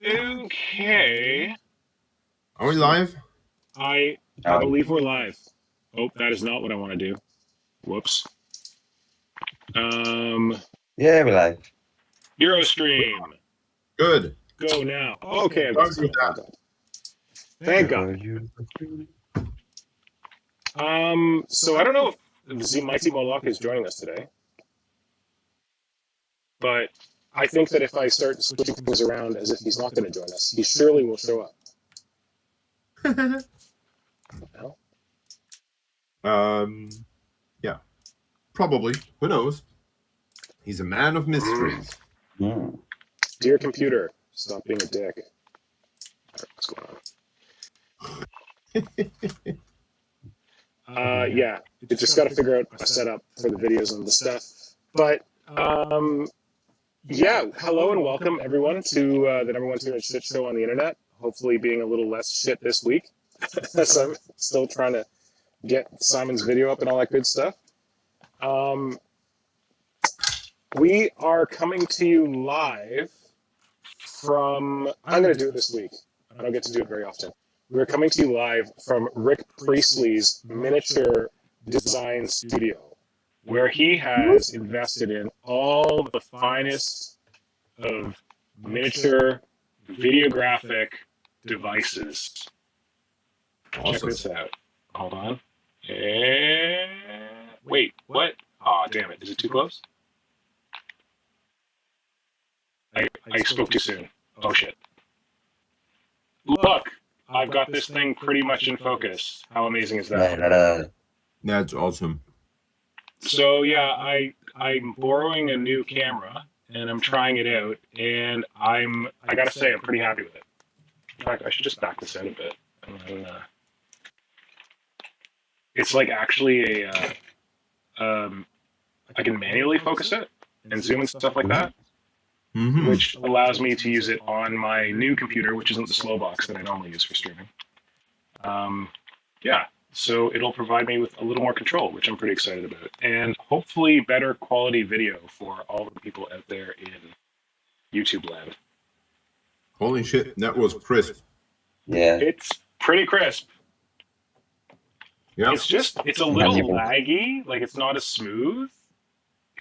Okay. Are we live? I believe we're live. Oh, that is not what I want to do. Whoops. Yeah, we're live. Eurostream. Good. Go now. Okay, I've got that. Thank God. So I don't know if Mighty Moloch is joining us today, but I think that if I start switching things around as if he's not going to join us, he surely will show up. No? Yeah. Probably. Who knows? He's a man of mysteries. Dear computer, stop being a dick. What's going on? Yeah, you just got to figure out a setup for the videos and the stuff. But yeah, hello and welcome everyone to the number one internet shit show on the internet. Hopefully, being a little less shit this week, as I'm still trying to get Simon's video up and all that good stuff. We are coming to you live from. I'm going to do it this week. I don't get to do it very often. We're coming to you live from Rick Priestley's miniature design studio, where he has invested in all the finest of miniature videographic devices. Awesome. Check this out. Hold on. Wait, what? Aw, damn it. Is it too close? I spoke too soon. Oh, shit. Look, I've got this thing pretty much in focus. How amazing is that? That's awesome. So yeah, I'm borrowing a new camera and I'm trying it out, and I gotta say I'm pretty happy with it. In fact, I should just back this out a bit. And then, it's like actually I can manually focus it and zoom and stuff like that, which allows me to use it on my new computer, which isn't the slow box that I normally use for streaming. Yeah. So it'll provide me with a little more control, which I'm pretty excited about. And hopefully better quality video for all the people out there in YouTube land. Holy shit, that was crisp. Yeah. It's pretty crisp. Yeah. It's a little laggy, like it's not as smooth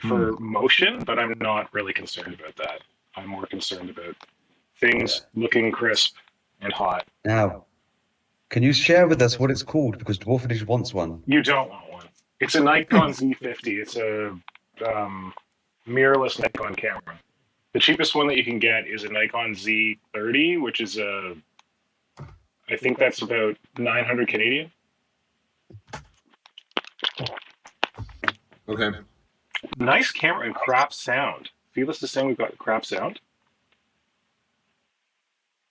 for motion, but I'm not really concerned about that. I'm more concerned about things looking crisp and hot. Now, can you share with us what it's called? Because Dwarfage wants one. You don't want one. It's a Nikon Z50. It's a mirrorless Nikon camera. The cheapest one that you can get is a Nikon Z30, which is I think that's about 900 Canadian. Okay. Nice camera and crap sound. Fearless is saying we've got crap sound.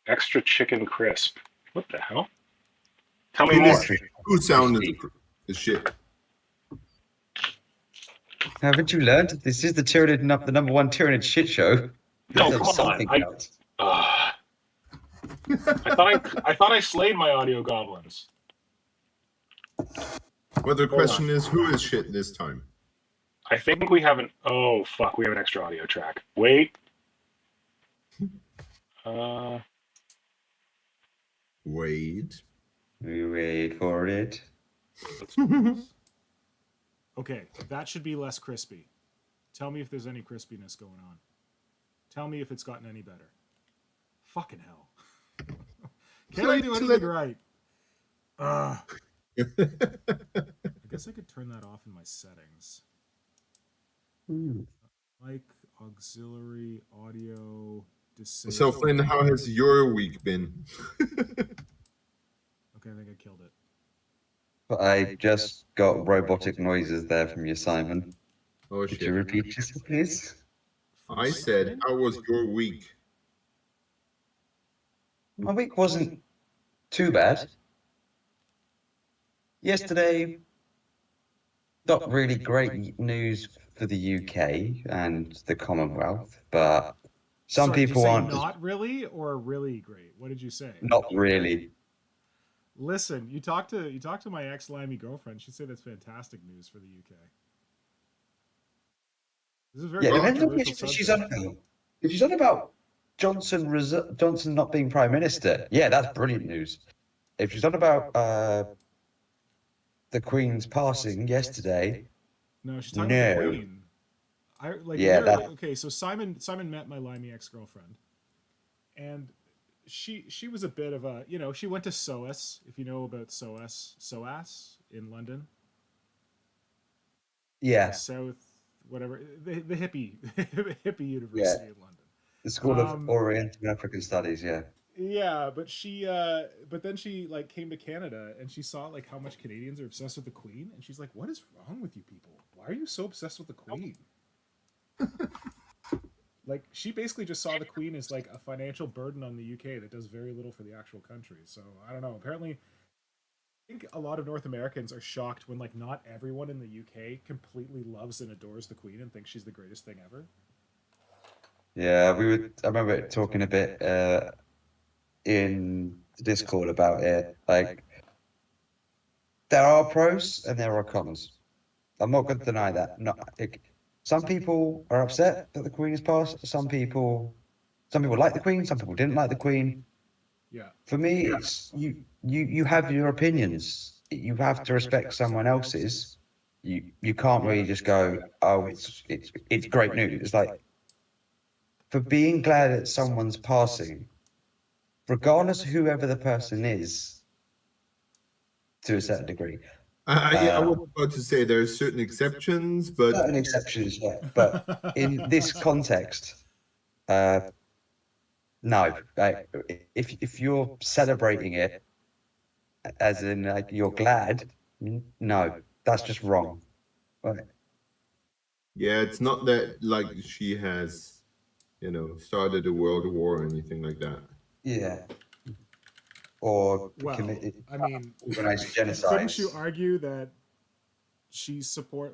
Extra chicken crisp. What the hell? Tell me more. Food sound is shit. Haven't you learned? This is the Tyranid, the number one Tyranid shit show. No, come on. I thought I slayed my audio goblins. Well, the question is, who is shit this time? I think we have oh fuck, we have an extra audio track. Wait. Wait. We wait for it. Okay, that should be less crispy. Tell me if there's any crispiness going on. Tell me if it's gotten any better. Fucking hell. Can't I do anything right? I guess I could turn that off in my settings. Mic, auxiliary, audio, disable. So, Flynn, how has your week been? Okay, I think I killed it. But I just got robotic noises there from you, Simon. Oh, shit. Could you repeat yourself, please? I said, how was your week? My week wasn't too bad. Yesterday, not really great news for the UK and the Commonwealth, but some people aren't. Not really, or really great? What did you say? Not really. Listen, you talk to my ex-limey girlfriend. She'd say that's fantastic news for the UK. This is very Depends on what she's on about. If she's on about Johnson not being prime minister, yeah, that's brilliant news. If she's on about the Queen's passing yesterday, No, she's talking about the no, Queen. I like yeah, literally. that Okay, so Simon met my limey ex-girlfriend, and she was a bit of a, she went to SOAS, if you know about SOAS in London, yeah, South whatever, the hippie hippie yeah, university in London. the School of Um, Oriental and African Studies, yeah. yeah, but but then she like came to Canada and she saw like how much Canadians are obsessed with the Queen, and she's like, "What is wrong with you people? Why are you so obsessed with the Queen?" Like, she basically just saw the Queen as like a financial burden on the UK that does very little for the actual country. So I don't know. Apparently, I think a lot of North Americans are shocked when like not everyone in the UK completely loves and adores the Queen and thinks she's the greatest thing ever. Yeah, I remember talking a bit in the Discord about it. Like, there are pros and there are cons. I'm not going to deny that. No, some people are upset that the Queen has passed. Some people like the Queen. Some people didn't like the Queen. Yeah. For me, it's you have your opinions. You have to respect someone else's. You can't really just go, oh, it's great news. It's like, for being glad that someone's passing, regardless of whoever the person is, to a certain degree. Yeah, I was about to say there are certain exceptions, but Certain exceptions, yeah. But in this context, no. Like, if you're celebrating it, as in like you're glad, no, that's just wrong. Right. yeah, it's not that like she has, started a world war or anything like that. Yeah. Or Well, committed I mean, organized couldn't you genocides. argue that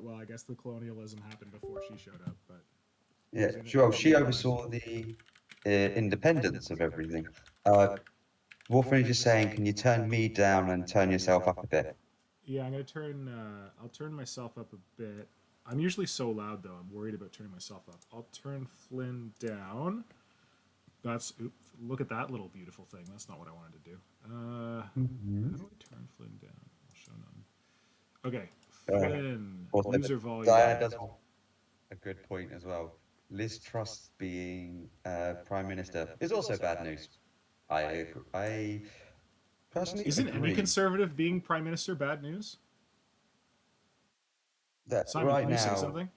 well, I guess the colonialism happened before she showed up, but Yeah, sure. She oversaw the independence of everything. Wolfen is just saying, can you turn me down and turn yourself up a bit? yeah, I'm gonna turn. I'll turn myself up a bit. I'm usually so loud though. I'm worried about turning myself up. I'll turn Flynn down. That's look at that little beautiful thing. That's not what I wanted to do. How do I turn Flynn down? I'll show none. Okay, Flynn. Also, User volume. Diane does a good point as well. Liz Truss being Prime Minister is also bad news. I personally Isn't agree any conservative being prime minister bad news? that Simon, right can you say now, something?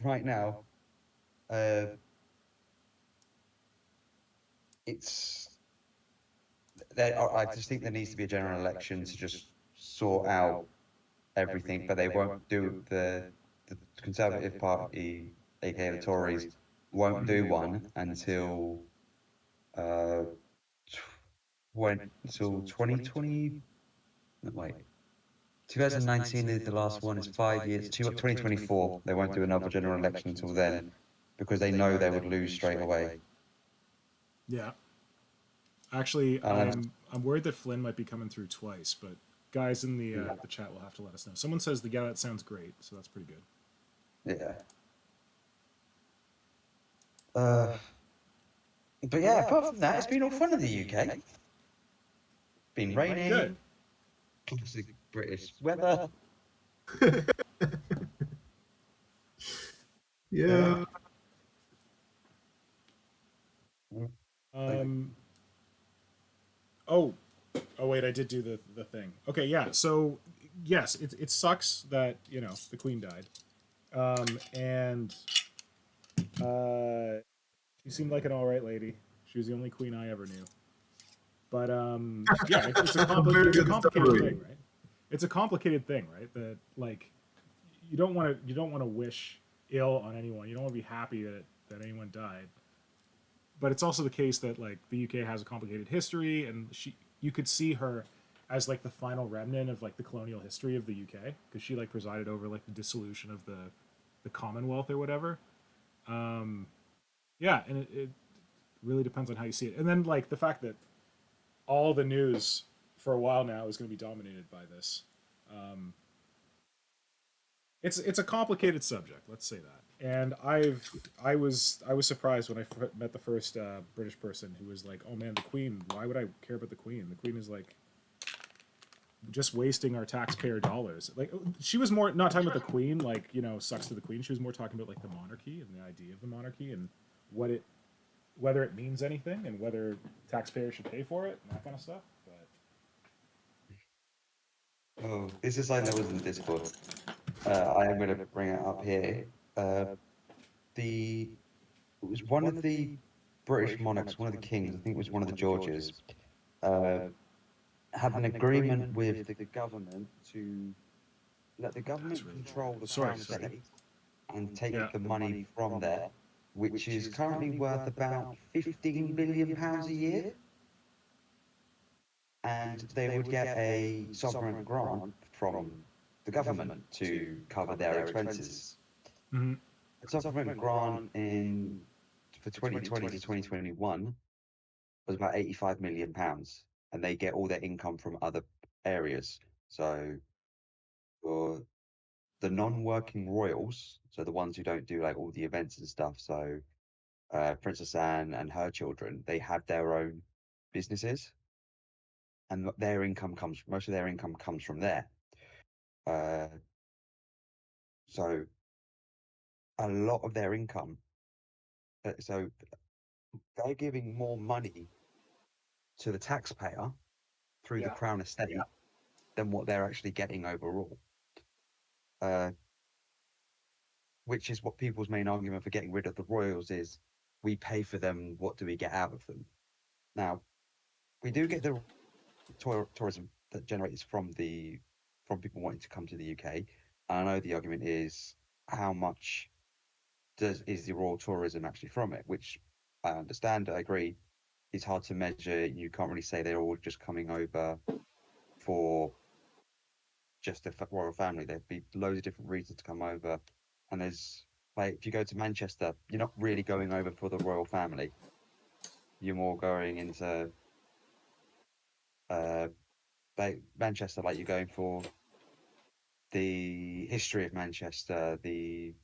right now, it's I just think there needs to be a general election to just sort out everything, but they won't do the Conservative Party, aka the Tories, won't do one until until 2020. Wait, 2019 is the last one. Is 5 years. 2024. They won't do another general election until then, because they know they would lose straight away. Yeah. Actually, And I'm worried that Flynn might be coming through twice, but guys in the chat will have to let us know. Someone says yeah, that sounds great, so that's pretty good. yeah. But yeah, apart from that, it's been all fun in the UK. Been raining. Good. Classic British weather. Yeah. Oh, wait, I did do the thing. Okay, yeah. So yes, it sucks that the Queen died, and she seemed like an all right lady. She was the only Queen I ever knew. But yeah, it's a complicated thing, right? It's a complicated thing, right? That like you don't want to wish ill on anyone. You don't want to be happy that anyone died. But it's also the case that like the UK has a complicated history, and you could see her as like the final remnant of like the colonial history of the UK, because she like presided over like the dissolution of the Commonwealth or whatever. Yeah, and it really depends on how you see it. And then like the fact that all the news for a while now is going to be dominated by this. it's a complicated subject. Let's say that. And I was surprised when I met the first British person who was like, "Oh man, the Queen. Why would I care about the Queen? The Queen is like just wasting our taxpayer dollars." Like she was more not talking about the Queen, like sucks to the Queen. She was more talking about like the monarchy and the idea of the monarchy and whether it means anything and whether taxpayers should pay for it and that kind of stuff. But Oh, this is something that was in the Discord. I am going to bring it up here. It was one of the British monarchs, one of the kings, I think it was one of the Georges, had an agreement with the government to let the government control the Crown Estate and take the money from there, which is currently worth about £15 billion a year. And they would get a sovereign grant from the government to cover their expenses. Mhm. The sovereign grant for 2020 to 2021 was about £85 million, and they get all their income from other areas. So for the non-working royals, so the ones who don't do like all the events and stuff, so Princess Anne and her children, they have their own businesses, and most of their income comes from there. So a lot of their income, so they're giving more money to the taxpayer through the Crown Estate than what they're actually getting overall. Which is what people's main argument for getting rid of the royals is: we pay for them, what do we get out of them? Now, we do get the tourism that generates from people wanting to come to the UK. And I know the argument is how much is the royal tourism actually from it, which I understand, I agree, is hard to measure. You can't really say they're all just coming over for just the royal family. There'd be loads of different reasons to come over. And there's, like, if you go to Manchester, you're not really going over for the royal family. You're more going into Manchester, like you're going for the history of Manchester, the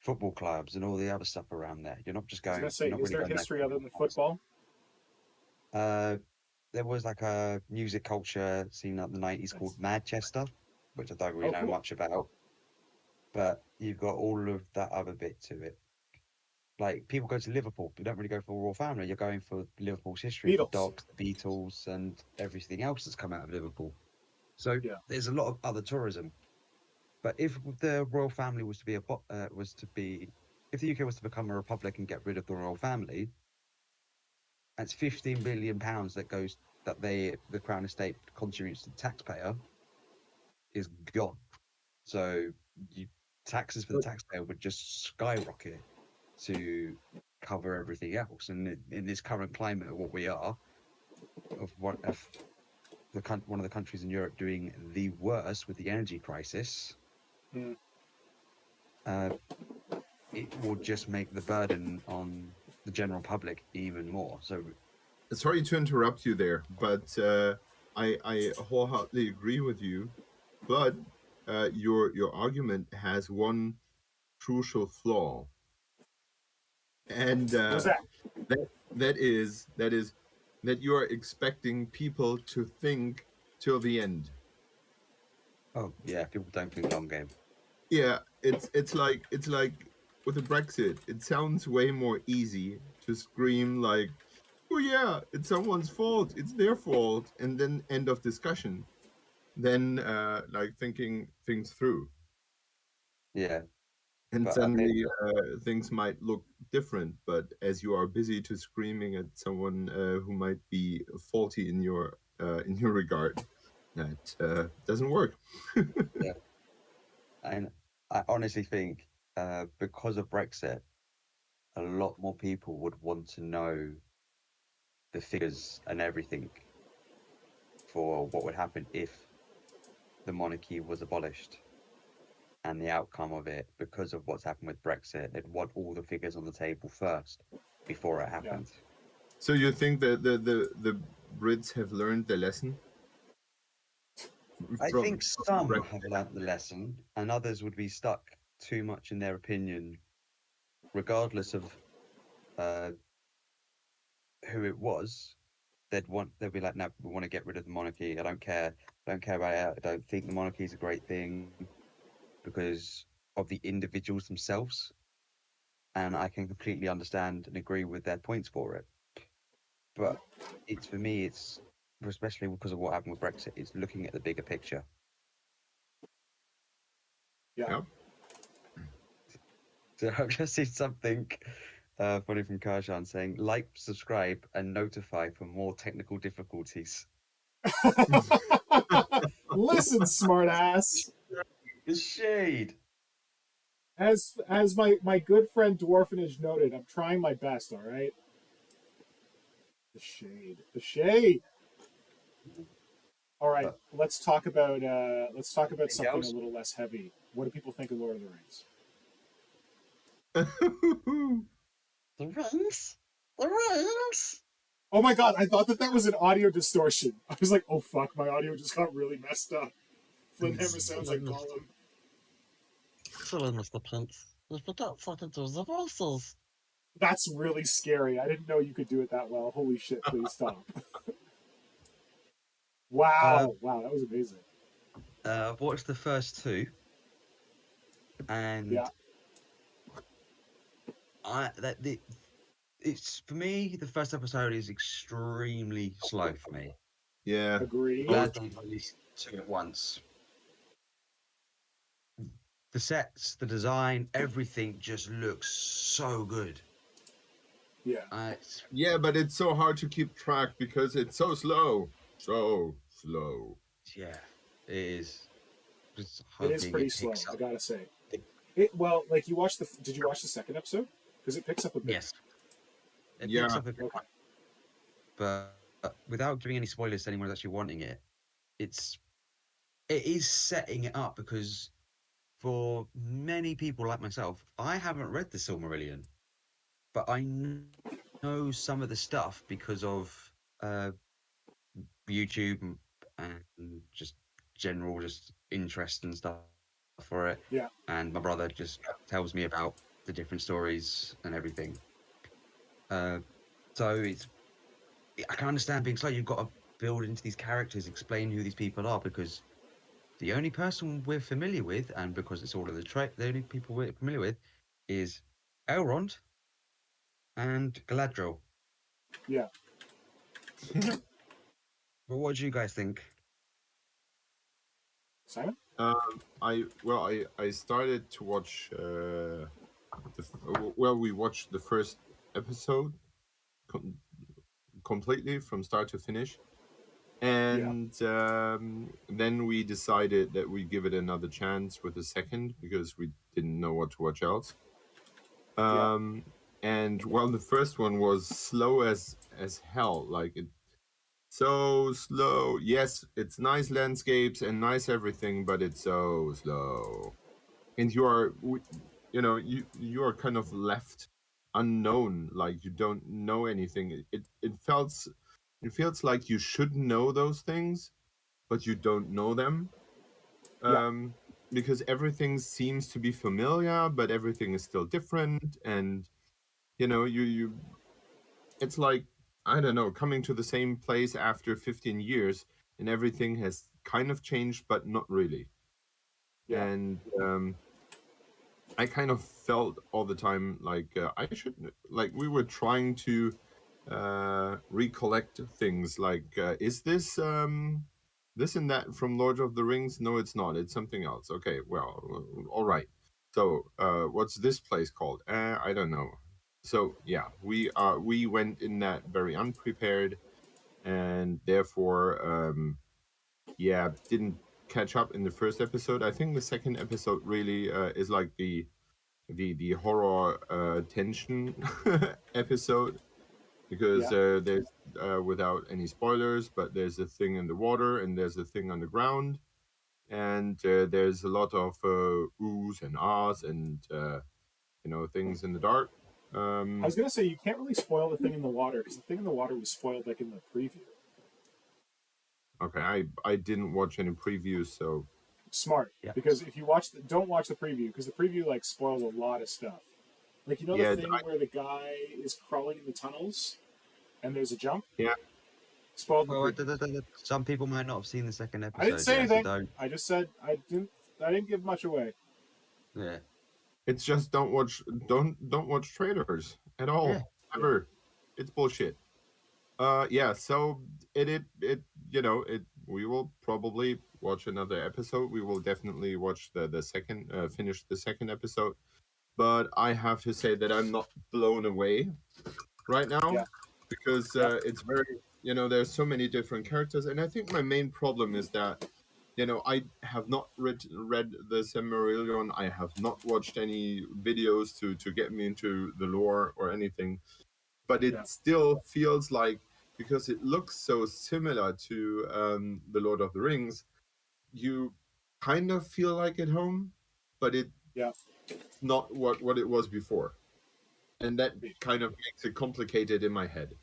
football clubs, and all the other stuff around there. You're not just going. I was gonna say, is there history other than football? There was like a music culture scene in the 90s called Manchester, which I don't really know much about. But you've got all of that other bit to it. Like, people go to Liverpool, you don't really go for royal family. You're going for Liverpool's history, the Dogs, the Beatles, and everything else that's come out of Liverpool. So there's a lot of other tourism. But if the royal family if the UK was to become a republic and get rid of the royal family, that's £15 billion that the Crown Estate contributes to the taxpayer is gone. So taxes for the taxpayer would just skyrocket to cover everything else. And in this current climate of what we are, of one of the countries in Europe doing the worst with the energy crisis, it will just make the burden on the general public even more. So, sorry to interrupt you there, but I wholeheartedly agree with you. But your argument has one crucial flaw, and that is that you are expecting people to think till the end. Oh yeah, people don't think long game. Yeah, it's like with the Brexit, it sounds way more easy to scream like, "Oh yeah, it's someone's fault, it's their fault," and then end of discussion, than like thinking things through. Yeah. And suddenly things might look different, but as you are busy to screaming at someone who might be faulty in your regard, that doesn't work. Yeah. And I honestly think because of Brexit, a lot more people would want to know the figures and everything for what would happen if the monarchy was abolished and the outcome of it. Because of what's happened with Brexit, they'd want all the figures on the table first before it happened. So you think that the Brits have learned the lesson? I from think some Brexit. have learnt the lesson, and others would be stuck too much in their opinion, regardless of who it was. They'd be like, no, we want to get rid of the monarchy. I don't care. I don't care about it. I don't think the monarchy is a great thing because of the individuals themselves. And I can completely understand and agree with their points for it. But it's for me, it's especially because of what happened with Brexit, it's looking at the bigger picture. Yeah. Yep. So I've just seen something funny from Karjan saying, like, subscribe, and notify for more technical difficulties. Listen, smartass. The shade. As my good friend Dwarfenage noted, I'm trying my best. All right. The shade. The shade. All right. Let's talk about something a little less heavy. What do people think of Lord of the Rings? The rings? The rings? Oh my god, I thought that was an audio distortion. I was like, oh fuck, my audio just got really messed up. Flynnhammer sounds like Gollum. Sorry, Mr. Prince. You forgot fucking do the voices. That's really scary. I didn't know you could do it that well. Holy shit, please stop. Wow, wow, that was amazing. I've watched the first two, and Yeah. It's for me, the first episode is extremely slow for me. Yeah. Agree. Glad they released two at once. The sets, the design, everything just looks so good. Yeah. Yeah, but it's so hard to keep track because it's so slow. So slow. Yeah, it is. Just It is hoping pretty it slow, picks I up. gotta say. Well, like you watched did you watch the second episode? Because it picks up a bit. Yes. It Yeah. picks up a bit. Okay. But without giving any spoilers to anyone who's actually wanting it, it is setting it up because for many people like myself, I haven't read the Silmarillion, but I know some of the stuff because of YouTube and just general just interest and stuff for it. Yeah. And my brother just tells me about the different stories and everything. So I can understand being slow. You've got to build into these characters, explain who these people are, because the only person we're familiar with, and because it's all of the only people we're familiar with, is Elrond and Galadriel. Yeah. But what do you guys think? Simon? I started to watch we watched the first episode completely from start to finish, and then we decided that we give it another chance with the second because we didn't know what to watch else. And well, the first one was slow as hell, like it so slow. Yes, it's nice landscapes and nice everything, but it's so slow. And you are you are kind of left unknown, like you don't know anything. It feels like you should know those things, but you don't know them. Because everything seems to be familiar, but everything is still different, and you it's like, I don't know, coming to the same place after 15 years and everything has kind of changed, but not really. Yeah. And I kind of felt all the time like I should, like we were trying to recollect things like, is this this and that from Lord of the Rings? No, it's not. It's something else. Okay, well, all right. So what's this place called? I don't know. So yeah, we went in that very unprepared, and therefore didn't catch up in the first episode. I think the second episode really is like the horror tension episode, because there's without any spoilers, but there's a thing in the water and there's a thing underground, and there's a lot of oohs and ahs and things in the dark. I was gonna say you can't really spoil the thing in the water because the thing in the water was spoiled like in the preview. Okay, I didn't watch any previews, so Smart, Yeah. because if you don't watch the preview, because the preview like spoils a lot of stuff. Like the Yeah, thing where the guy is crawling in the tunnels, and there's a jump. Yeah. Spoiled the Well, preview. some people might not have seen the second I didn't episode say yet, so anything. don't. I just said I didn't give much away. Yeah. it's just don't watch trailers at all. Yeah. Ever. It's bullshit. Yeah, so it we will probably watch another episode. We will definitely watch the second finish the second episode. But I have to say that I'm not blown away right now Yeah. because it's very there's so many different characters, and I think my main problem is that I have not read the Simarillion. I have not watched any videos to get me into the lore or anything, but it still feels like, because it looks so similar to the Lord of the Rings, you kind of feel like at home, but it's not what it was before, and that kind of makes it complicated in my head.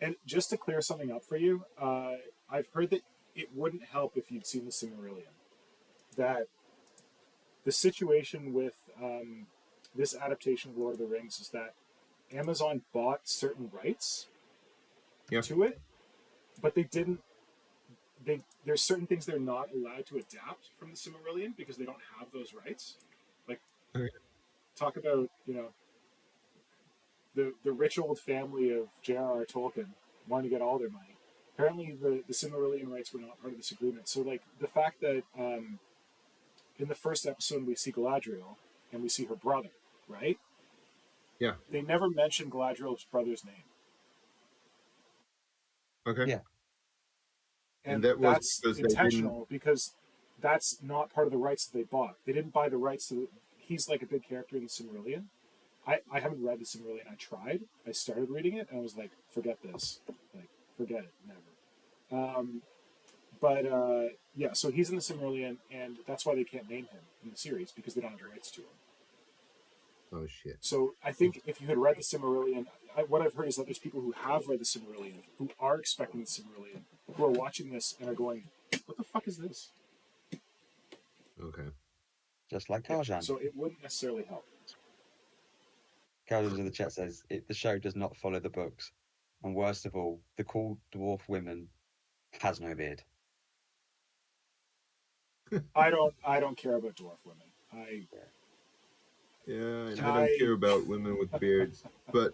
And just to clear something up for you, I've heard that it wouldn't help if you'd seen the Simarillion. That the situation with this adaptation of Lord of the Rings is that Amazon bought certain rights to it, but they didn't. There's certain things they're not allowed to adapt from the Simarillion because they don't have those rights. Like, talk about the rich old family of J.R.R. Tolkien wanting to get all their money. Apparently, the Simarillion rights were not part of this agreement. So, like, the fact that in the first episode we see Galadriel and we see her brother, right? Yeah. They never mention Galadriel's brother's name. Okay. Yeah. And that was that's intentional because that's not part of the rights that they bought. They didn't buy the rights to. He's like a big character in the Simarillion. I haven't read the Simarillion. I tried. I started reading it, and I was like, forget this. Like, forget it. Never. Yeah, so he's in the Simarillion, and that's why they can't name him in the series, because they don't have the rights to him. Oh, shit. So I think if you had read the Simarillion, what I've heard is that there's people who have read the Simarillion, who are expecting the Simarillion, who are watching this and are going, what the fuck is this? Okay. Just like Gargant. So it wouldn't necessarily help. Gargant in the chat says the show does not follow the books, and worst of all, the cool dwarf woman has no beard. I don't care about dwarf women. And I don't care about women with beards. But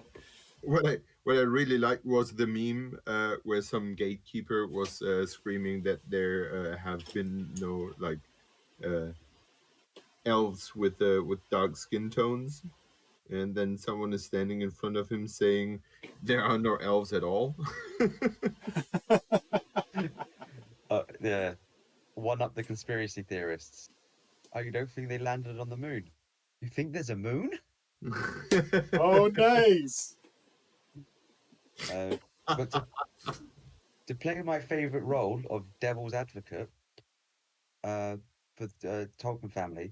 what I really liked was the meme where some gatekeeper was screaming that there have been no elves with dark skin tones, and then someone is standing in front of him saying there are no elves at all. Yeah, one up the conspiracy theorists. Oh, you don't think they landed on the moon? You think there's a moon? Oh, nice. But to play my favorite role of devil's advocate for the Tolkien family,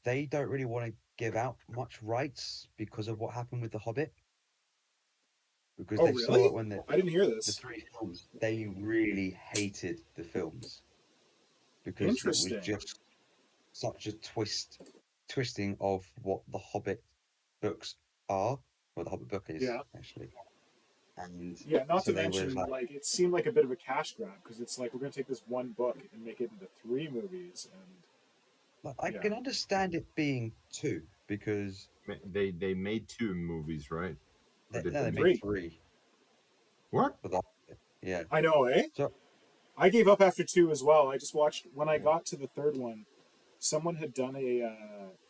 they don't really want to give out much rights because of what happened with The Hobbit. Because they saw it when I didn't hear this. The three films, they really hated the films because it was just such a twisting of what the Hobbit books are, what the Hobbit book is, actually. And not to mention, like, it seemed like a bit of a cash grab, because it's like, we're going to take this one book and make it into 3 movies, and I can understand it being 2 because they made 2 movies, right? They made 3. What? Yeah. I know, eh? So I gave up after 2 as well. I just watched, when I got to the 3rd one, someone had done a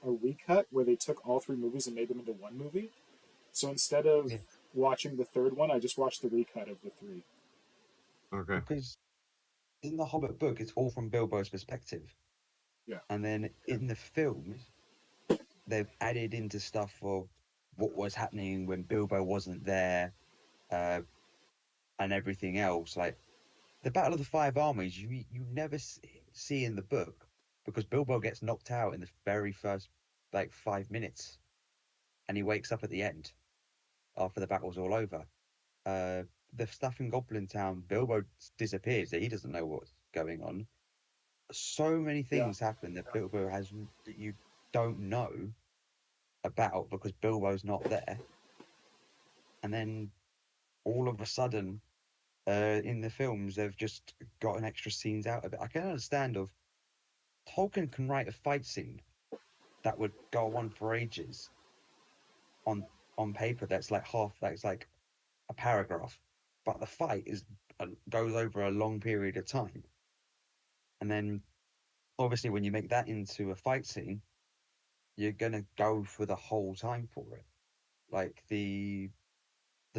recut where they took all 3 movies and made them into 1 movie. So instead of watching the 3rd one, I just watched the recut of the 3. Okay. Because in the Hobbit book, it's all from Bilbo's perspective. Yeah. And then in the films, they've added into stuff of what was happening when Bilbo wasn't there, and everything else. Like the Battle of the 5 Armies, you never see in the book because Bilbo gets knocked out in the very first 5 minutes, and he wakes up at the end after the battle's all over. the stuff in Goblin Town, Bilbo disappears. He doesn't know what's going on. So many things happen that Bilbo has that you don't know about because Bilbo's not there. And then all of a sudden, in the films, they've just gotten extra scenes out of it. I can understand of Tolkien can write a fight scene that would go on for ages on paper. That's like a paragraph, but the fight goes over a long period of time. And then obviously when you make that into a fight scene, you're gonna go for the whole time for it. Like the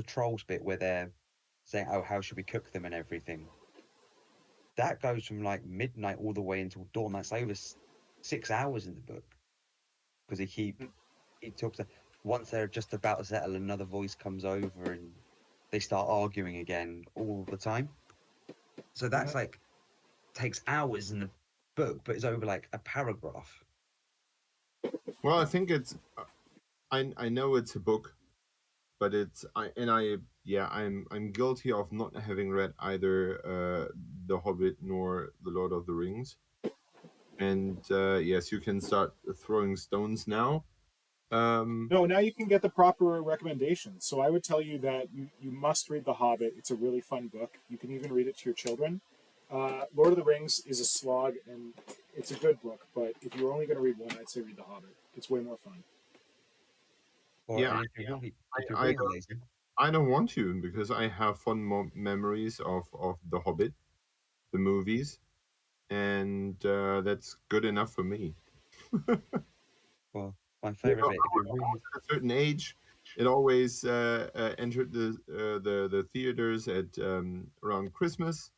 trolls bit where they're saying, "Oh, how should we cook them and everything?" That goes from like midnight all the way until dawn. That's over 6 hours in the book because he talks. Once they're just about to settle, another voice comes over and they start arguing again all the time. So that's like takes hours in the book, but it's over like a paragraph. Well, I think it's. I know it's a book, but I'm guilty of not having read either The Hobbit nor The Lord of the Rings. And yes, you can start throwing stones now. No, now you can get the proper recommendations. So I would tell you that you must read The Hobbit. It's a really fun book. You can even read it to your children. Lord of the Rings is a slog, and it's a good book. But if you're only going to read one, I'd say read The Hobbit. It's way more fun. Or Yeah, and if you're really, lazy, I don't want to because I have fun memories of The Hobbit, the movies, and that's good enough for me. well, my favorite bit. If you're really, At a certain age, it always entered the theaters at around Christmas.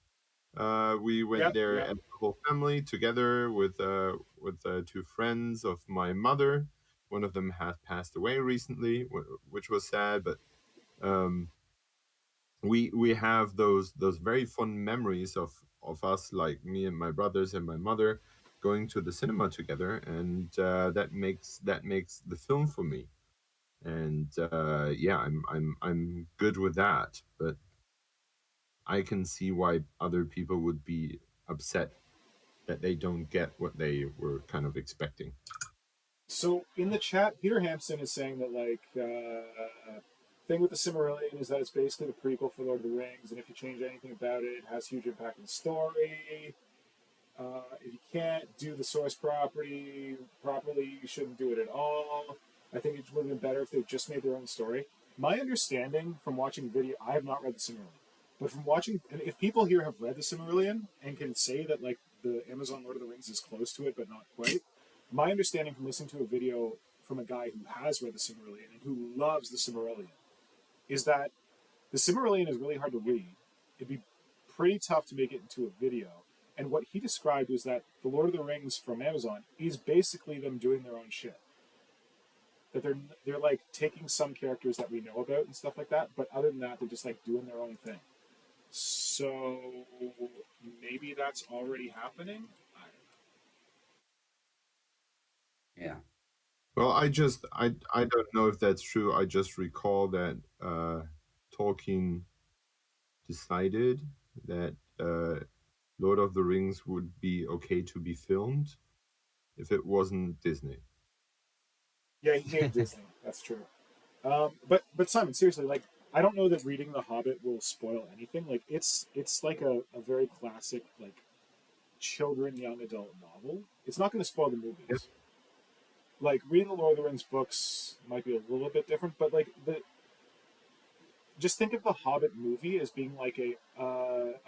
We went there as a whole family together with two friends of my mother. One of them has passed away recently, which was sad, but we have those very fun memories of us, like me and my brothers and my mother, going to the cinema together, and that makes the film for me. And yeah, I'm good with that, but I can see why other people would be upset that they don't get what they were kind of expecting. So in the chat, Peter Hampson is saying that thing with the Simarillion is that it's basically the prequel for Lord of the Rings, and if you change anything about it, it has huge impact on the story. If you can't do the source property properly, you shouldn't do it at all. I think it would have been better if they just made their own story. My understanding from watching video, I have not read the Simarillion, but from watching, and if people here have read the Simarillion and can say that like the Amazon Lord of the Rings is close to it but not quite, my understanding from listening to a video from a guy who has read the Simarillion and who loves the Simarillion is that the Simarillion is really hard to read. It'd be pretty tough to make it into a video. And what he described was that the Lord of the Rings from Amazon is basically them doing their own shit. That they're like taking some characters that we know about and stuff like that, but other than that, they're just like doing their own thing. So maybe that's already happening. I don't know. yeah. Well, I don't know if that's true. I just recall that Tolkien decided that Lord of the Rings would be okay to be filmed if it wasn't Disney. Yeah, he hated Disney. That's true. But Simon, seriously, like I don't know that reading The Hobbit will spoil anything. Like it's like a very classic like children young adult novel. It's not going to spoil the movies. Yep. Like reading the Lord of the Rings books might be a little bit different, but like just think of the Hobbit movie as being like a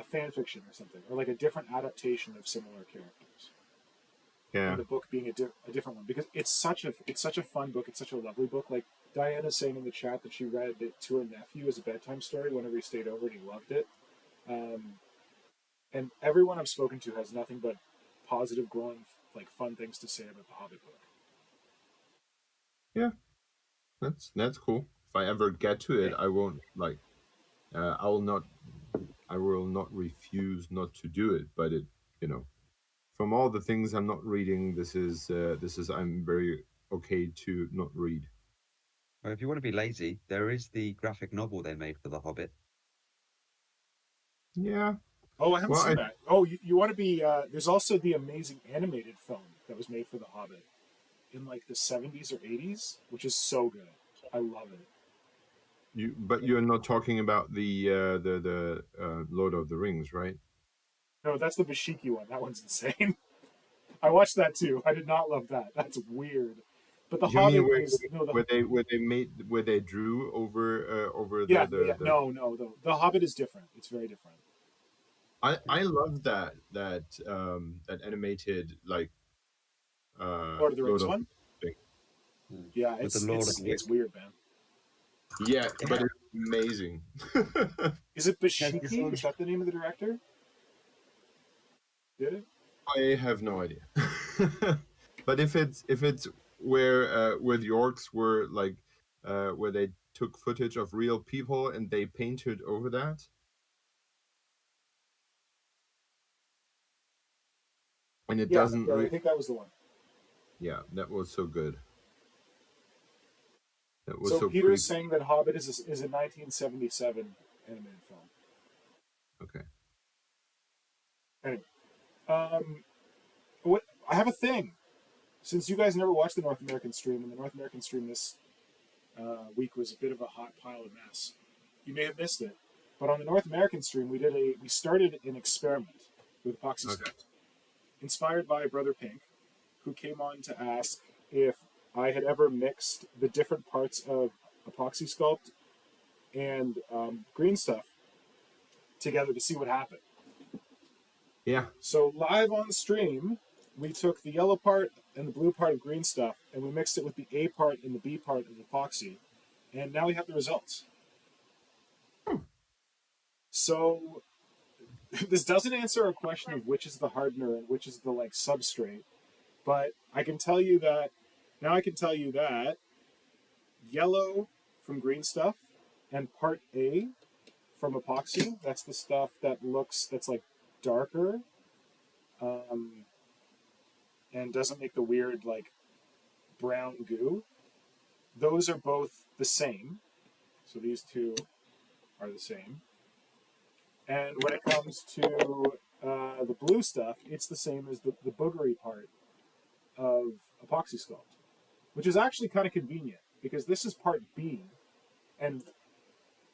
fan fiction or something, or like a different adaptation of similar characters. Yeah. And the book being a different one, because it's such a fun book. It's such a lovely book. Like Diana's saying in the chat that she read it to her nephew as a bedtime story whenever he stayed over, and he loved it. And everyone I've spoken to has nothing but positive, glowing, like fun things to say about the Hobbit book. Yeah, that's cool. If I ever get to it, I won't like. I will not refuse not to do it. But it, from all the things I'm not reading, this is I'm very okay to not read. Well, if you want to be lazy, there is the graphic novel they made for The Hobbit. Yeah. Oh, I haven't Well, seen that. Oh, you want to be? There's also the amazing animated film that was made for The Hobbit in like the 70s or 80s, which is so good. I love it. but you're not talking about the Lord of the Rings, right? No, that's the Bashiki one. That one's insane. I watched that too. I did not love that. That's weird. But The You mean Hobbit is no the where they drew over yeah, the yeah. No, the Hobbit is different. It's very different. I love that animated like Lord of the Lord Rings of one. the Rings. Yeah, With the Lord of the it's weird, man. Yeah, but it's amazing. Is it Yeah, you Bashiki? saw Is that the name of the director? Did it? I have no idea. But if it's where the orcs were like where they took footage of real people and they painted over that, and it Yeah, doesn't I think that was the one. yeah, that was so good. That was So so Peter's creepy. saying that Hobbit is a 1977 animated film. Okay. Anyway, what I have a thing. Since you guys never watched the North American stream, and the North American stream this week was a bit of a hot pile of mess, you may have missed it. But on the North American stream, we started an experiment with Epoxy Okay. Sculpt, inspired by Brother Pink, who came on to ask if I had ever mixed the different parts of Epoxy Sculpt and Greenstuff together to see what happened. Yeah. So live on stream, we took the yellow part and the blue part of Greenstuff, and we mixed it with the A part and the B part of Epoxy, and now we have the results. So this doesn't answer a question of which is the hardener and which is the like substrate, but I can tell you that yellow from Greenstuff and part A from Epoxy, that's the stuff that's like darker, and doesn't make the weird like brown goo. Those are both the same. So these two are the same. And when it comes to the blue stuff, it's the same as the boogery part of Epoxy Sculpt, which is actually kind of convenient because this is part B, and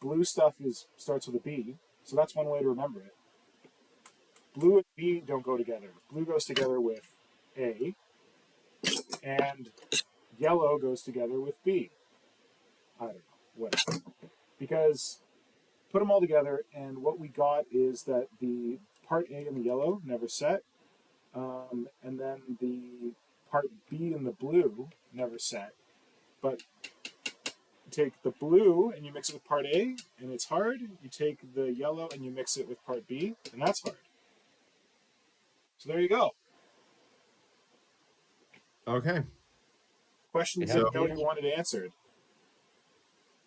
blue stuff starts with a B, so that's one way to remember it. Blue and B don't go together. Blue goes together with A, and yellow goes together with B. I don't know, whatever. Because put them all together, and what we got is that the part A in the yellow never set, and then the part B in the blue never set. But you take the blue and you mix it with part A, and it's hard. You take the yellow and you mix it with part B, and that's hard. So there you go. Okay. Questions Yeah. that you know you wanted answered.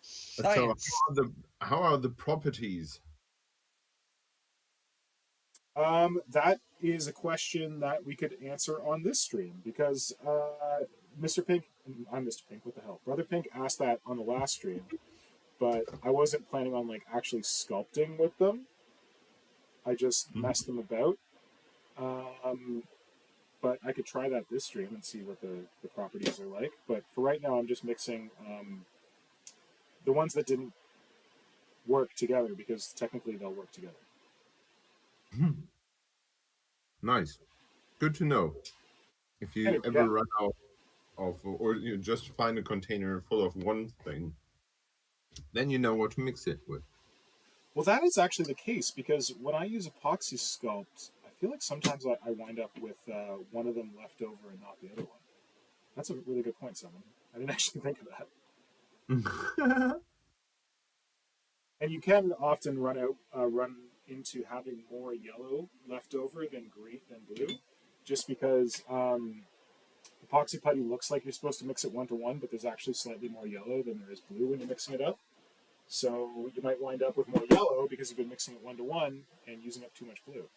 Science. So how are the properties? That is a question that we could answer on this stream because Mr. Pink, I'm Mr. Pink, what the hell? Brother Pink asked that on the last stream, but I wasn't planning on like actually sculpting with them. I just messed them about. But I could try that this stream and see what the properties are like. But for right now, I'm just mixing the ones that didn't work together because technically they'll work together. Nice. Good to know. If you Anyway, ever yeah. run out of, or you just find a container full of one thing, then you know what to mix it with. Well, that is actually the case because when I use Epoxy Sculpt, I feel like sometimes I wind up with one of them left over and not the other one. That's a really good point, someone. I didn't actually think of that. And you can often run into having more yellow left over than blue, just because epoxy putty looks like you're supposed to mix it 1-to-1, but there's actually slightly more yellow than there is blue when you're mixing it up. So you might wind up with more yellow because you've been mixing it 1-to-1 and using up too much blue.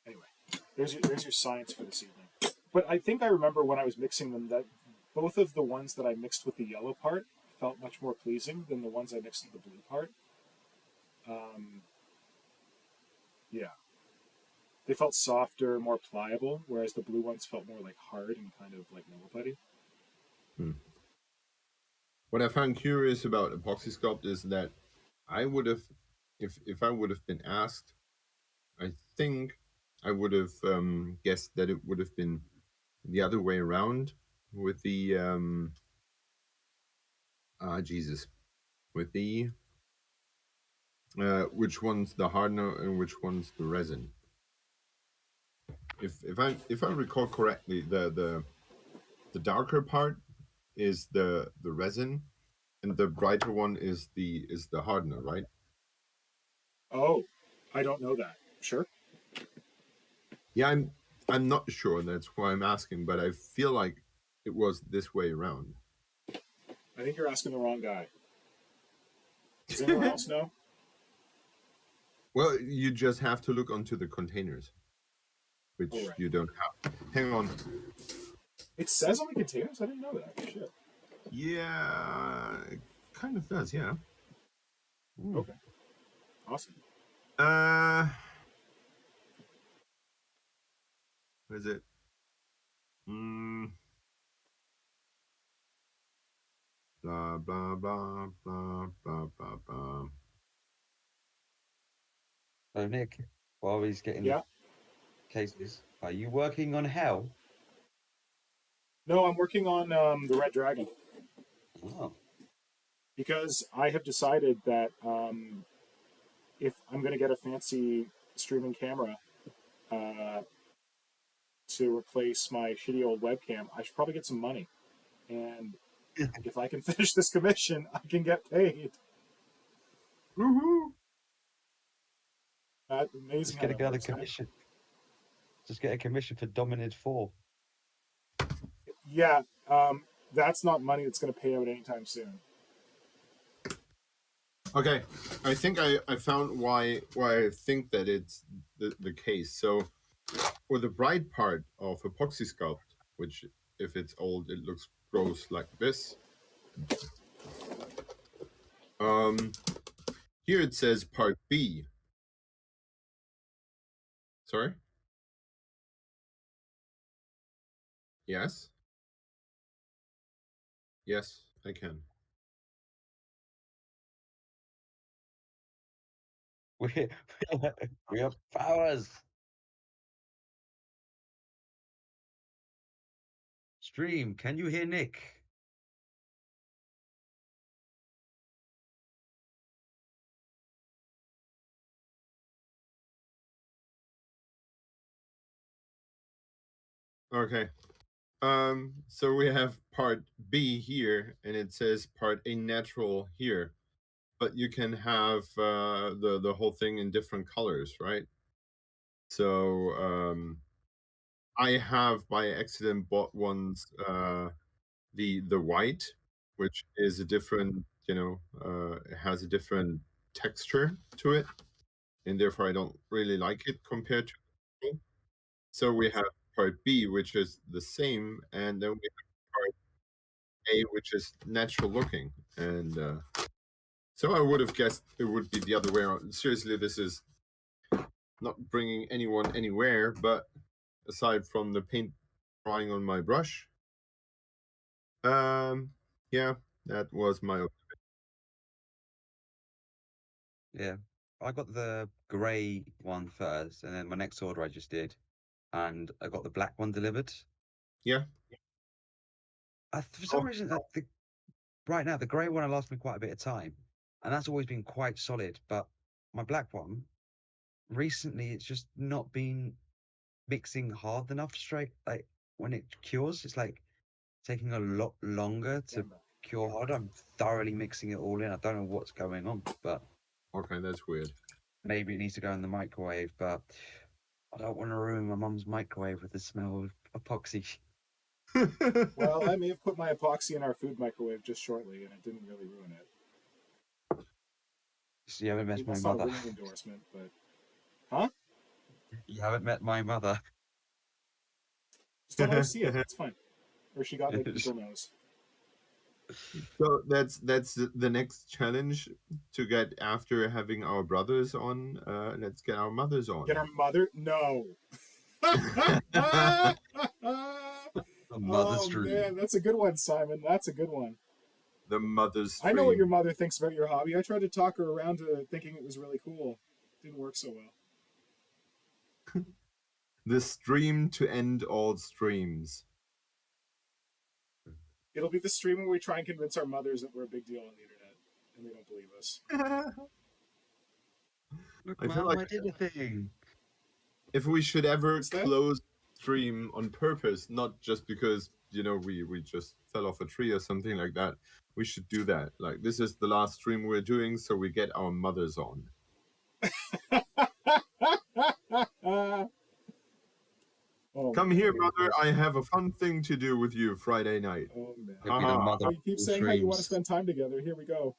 Anyway, there's your science for this evening. But I think I remember when I was mixing them that both of the ones that I mixed with the yellow part felt much more pleasing than the ones I mixed with the blue part. Yeah. They felt softer, more pliable, whereas the blue ones felt more like hard and kind of like nobody. What I found curious about Epoxy Sculpt is that I would have, if I would have been asked, I think I would have guessed that it would have been the other way around with the Jesus, with the which one's the hardener and which one's the resin. If I recall correctly, the darker part is the resin, and the brighter one is the hardener, right? Oh, I don't know that. Sure. Yeah, I'm not sure. That's why I'm asking, but I feel like it was this way around. I think you're asking the wrong guy. Does anyone else know? Well, you just have to look onto the containers, which Oh, right. you don't have. Hang on. It says on the containers? I didn't know that. Shit. Yeah, it kind of does, yeah. Ooh. Okay. Awesome. What is it? Blah, blah, blah, blah, blah, blah, blah. So, Nick, while he's getting Yeah. cases, are you working on Hell? No, I'm working on the Red Dragon. Oh. Because I have decided that if I'm going to get a fancy streaming camera to replace my shitty old webcam, I should probably get some money. And if I can finish this commission, I can get paid. Woohoo! Amazing. Just get a commission. Just get a commission for Dominid 4. Yeah, that's not money that's going to pay out anytime soon. Okay, I think I found why I think that it's the case. So for the bright part of Epoxy Sculpt, which if it's old, it looks gross like this. Here it says part B. Sorry? Yes? Yes, I can. We have powers. Stream, can you hear Nick? Okay. So we have part B here, and it says part A natural here, but you can have the whole thing in different colors, right? So I have by accident bought ones the white, which is a different, it has a different texture to it, and therefore I don't really like it compared to. So we have part B, which is the same, and then we have part A, which is natural looking. And so I would have guessed it would be the other way around. Seriously, this is not bringing anyone anywhere, but aside from the paint drying on my brush, yeah, that was my. Yeah. I got the grey one first, and then my next order I just did, and I got the black one delivered. Yeah. For some reason, right now, the grey one lasts me quite a bit of time, and that's always been quite solid. But my black one, recently, it's just not been mixing hard enough straight. Like when it cures, it's like taking a lot longer to cure hard. I'm thoroughly mixing it all in. I don't know what's going on, but Okay, that's weird. maybe it needs to go in the microwave. But I don't want to ruin my mum's microwave with the smell of epoxy. Well, I may have put my epoxy in our food microwave just shortly, and it didn't really ruin it. So you haven't met my That's mother. not a ring endorsement, but huh? You haven't met my mother. Just don't let her see it. It's fine. or she got like eagle nose. So that's the next challenge to get after having our brothers on. Let's get our mothers on. Get our mother? No. A mother Oh stream. man, that's a good one, Simon. That's a good one. The mother's I know what your stream. mother thinks about your hobby. I tried to talk her around to thinking it was really cool. Didn't work so well. The stream to end all streams. It'll be the stream where we try and convince our mothers that we're a big deal on the internet, and they don't believe us. Look, I feel Mom, like- I did a thing. If we should ever What's that? close stream on purpose, not just because we just fell off a tree or something like that, we should do that. Like, this is the last stream we're doing, so we get our mothers on. Oh, Come man. here, mother. I have a fun thing to do with you Friday night. Oh man. It'll be the Aha. mother Oh, you keep of saying how you want to streams. spend time together. Here we go.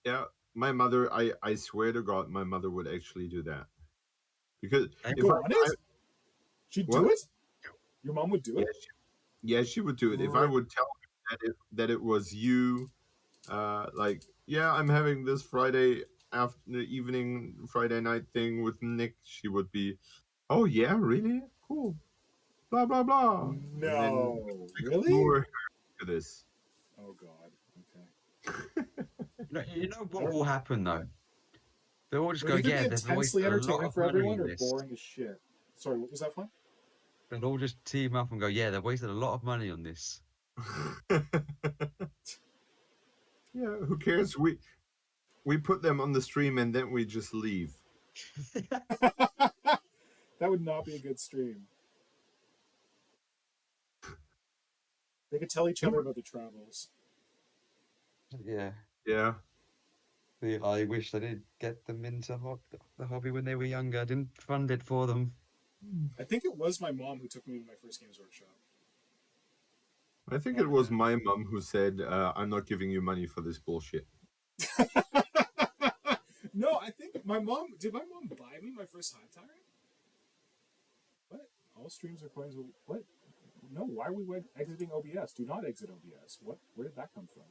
Yeah, my mother. I swear to God, my mother would actually do that. Because Hey, if Go I- on it. She'd do What? it. Your mom would do yeah, it. yeah, she would do it. If I would tell her that it was you, like, yeah, I'm having this Friday evening, Friday night thing with Nick, she would be, oh yeah, really? Cool. Blah blah blah. And then No, really? ignore her for this. Oh god. Okay. You know what will happen though? They'll all just Would go, either yeah, be there's intensely always a lot entertaining of for money everyone in or this. boring as shit. Sorry, what was that for? They'll all just team up and go, yeah, they've wasted a lot of money on this. Yeah, who cares? We put them on the stream and then we just leave. That would not be a good stream. They could tell each other about the travels. Yeah. Yeah. I wish I did get them into the hobby when they were younger. I didn't fund it for them. I think it was my mom who took me to my first Games Workshop. I think it was my mom who said, I'm not giving you money for this bullshit. No, I think my mom buy me my first Hive Tyrant? What? All streams are coins. What? No, why are we exiting OBS? Do not exit OBS. What? Where did that come from?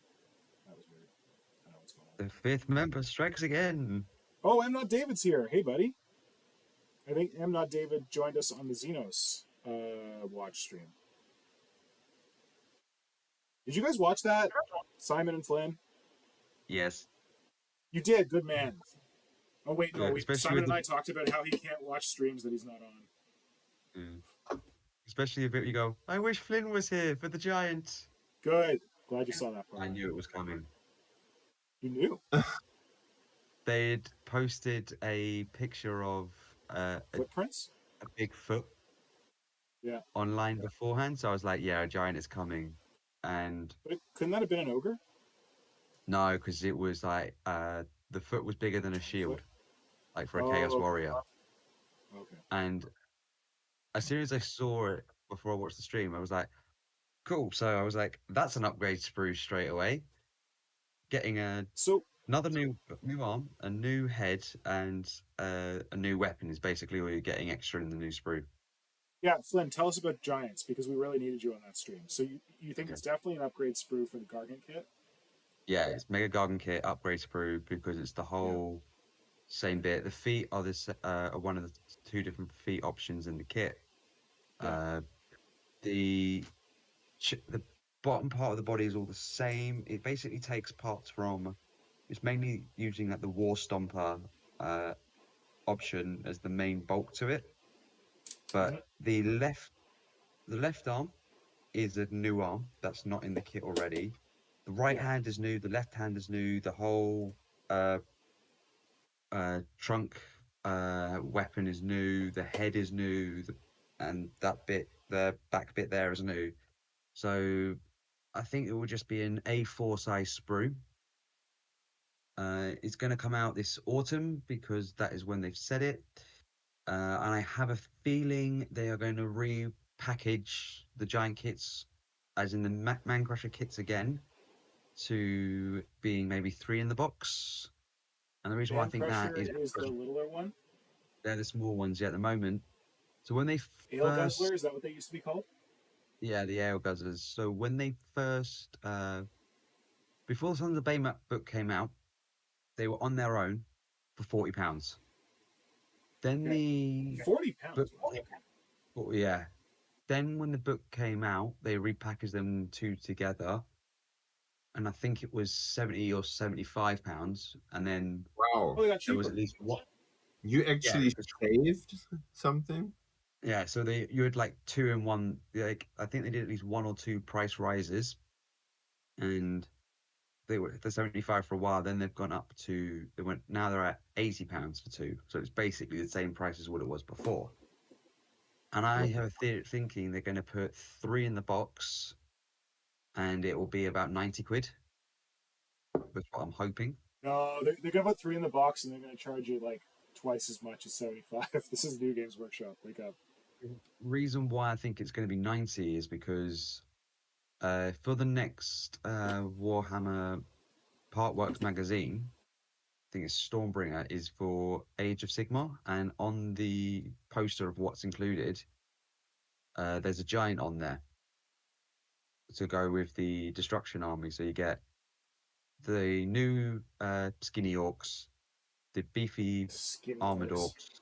That was weird. I don't know what's going on. The fifth member strikes again. Oh, M. Not David's here. Hey, buddy. I think M. Not David joined us on the Xenos watch stream. Did you guys watch that? Simon and Flynn? Yes. You did. Good man. Oh, wait, no. Good, especially Simon with and I talked about how he can't watch streams that he's not on. Especially if you go, I wish Flynn was here for the giant. Good. Glad you saw that part. I knew it was coming. You knew. They'd posted a picture of a Footprints? big foot Yeah. online beforehand, so I was like, yeah, a giant is coming. And But couldn't that have been an ogre? no, because it was like the foot was bigger than a shield, like for a Chaos Oh. Warrior. Okay. And as soon as I saw it before I watched the stream, I was like, cool. So I was like, that's an upgrade sprue straight away. Getting So, another new arm, a new head, and a new weapon is basically all you're getting extra in the new sprue. yeah, Flynn, tell us about giants, because we really needed you on that stream. So you think it's definitely an upgrade sprue for the Gargant kit? Yeah, it's Mega Gargant kit, upgrade sprue, because it's the whole same bit. The feet are one of the two different feet options in the kit. Yeah. The bottom part of the body is all the same. It basically takes parts from. It's mainly using like the War Stomper option as the main bulk to it, but the left arm is a new arm that's not in the kit already. The right hand is new. The left hand is new. The whole trunk weapon is new. The head is new, and that bit, the back bit there, is new. So I think it will just be an A4 size sprue. It's going to come out this autumn because that is when they've said it. And I have a feeling they are going to repackage the giant kits, as in the Man Crusher kits again, to being maybe 3 in the box. And the reason why I think that is is the littler one? they're the small ones at the moment. So when they Ale first, Guzzler, is that what they used to be called? Yeah, the ale guzzlers. So when they first, before the Sons of Baymat book came out, they were on their own for £40. Then Okay. the 40 pounds. book, Wow. Okay. oh, yeah. Then when the book came out, they repackaged them two together, and I think it was £70 or £75, and then Wow. Oh, they got there was cheaper. at least one. You Yeah, actually because- saved something? yeah. So you had like two in one. Like I think they did at least one or two price rises, and they were the 75 for a while. Then they've gone up to now they're at £80 for two. So it's basically the same price as what it was before. And I have a thinking they're going to put three in the box, and it will be about 90 quid. That's what I'm hoping. No, they're gonna put 3 in the box and they're gonna charge you like twice as much as 75. This is New Games Workshop. Wake up. Reason why I think it's going to be 90 is because for the next Warhammer Partworks magazine, I think it's Stormbringer, is for Age of Sigmar, and on the poster of what's included, there's a giant on there to go with the Destruction Army. So you get the new skinny orcs, the beefy Skinny armored orcs. orcs,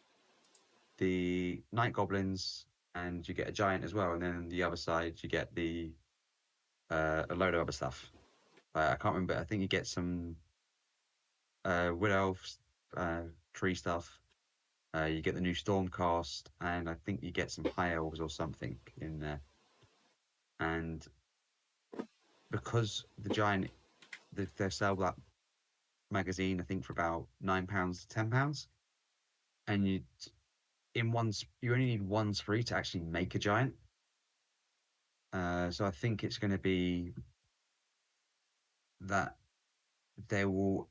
the night goblins, and you get a giant as well. And then the other side, you get a load of other stuff. I can't remember. I think you get some wood elves, tree stuff. You get the new Stormcast, and I think you get some high elves or something in there. And because the giant, they sell that magazine, I think for about £9 to £10, and you only need one spree to actually make a giant. So I think it's going to be that they will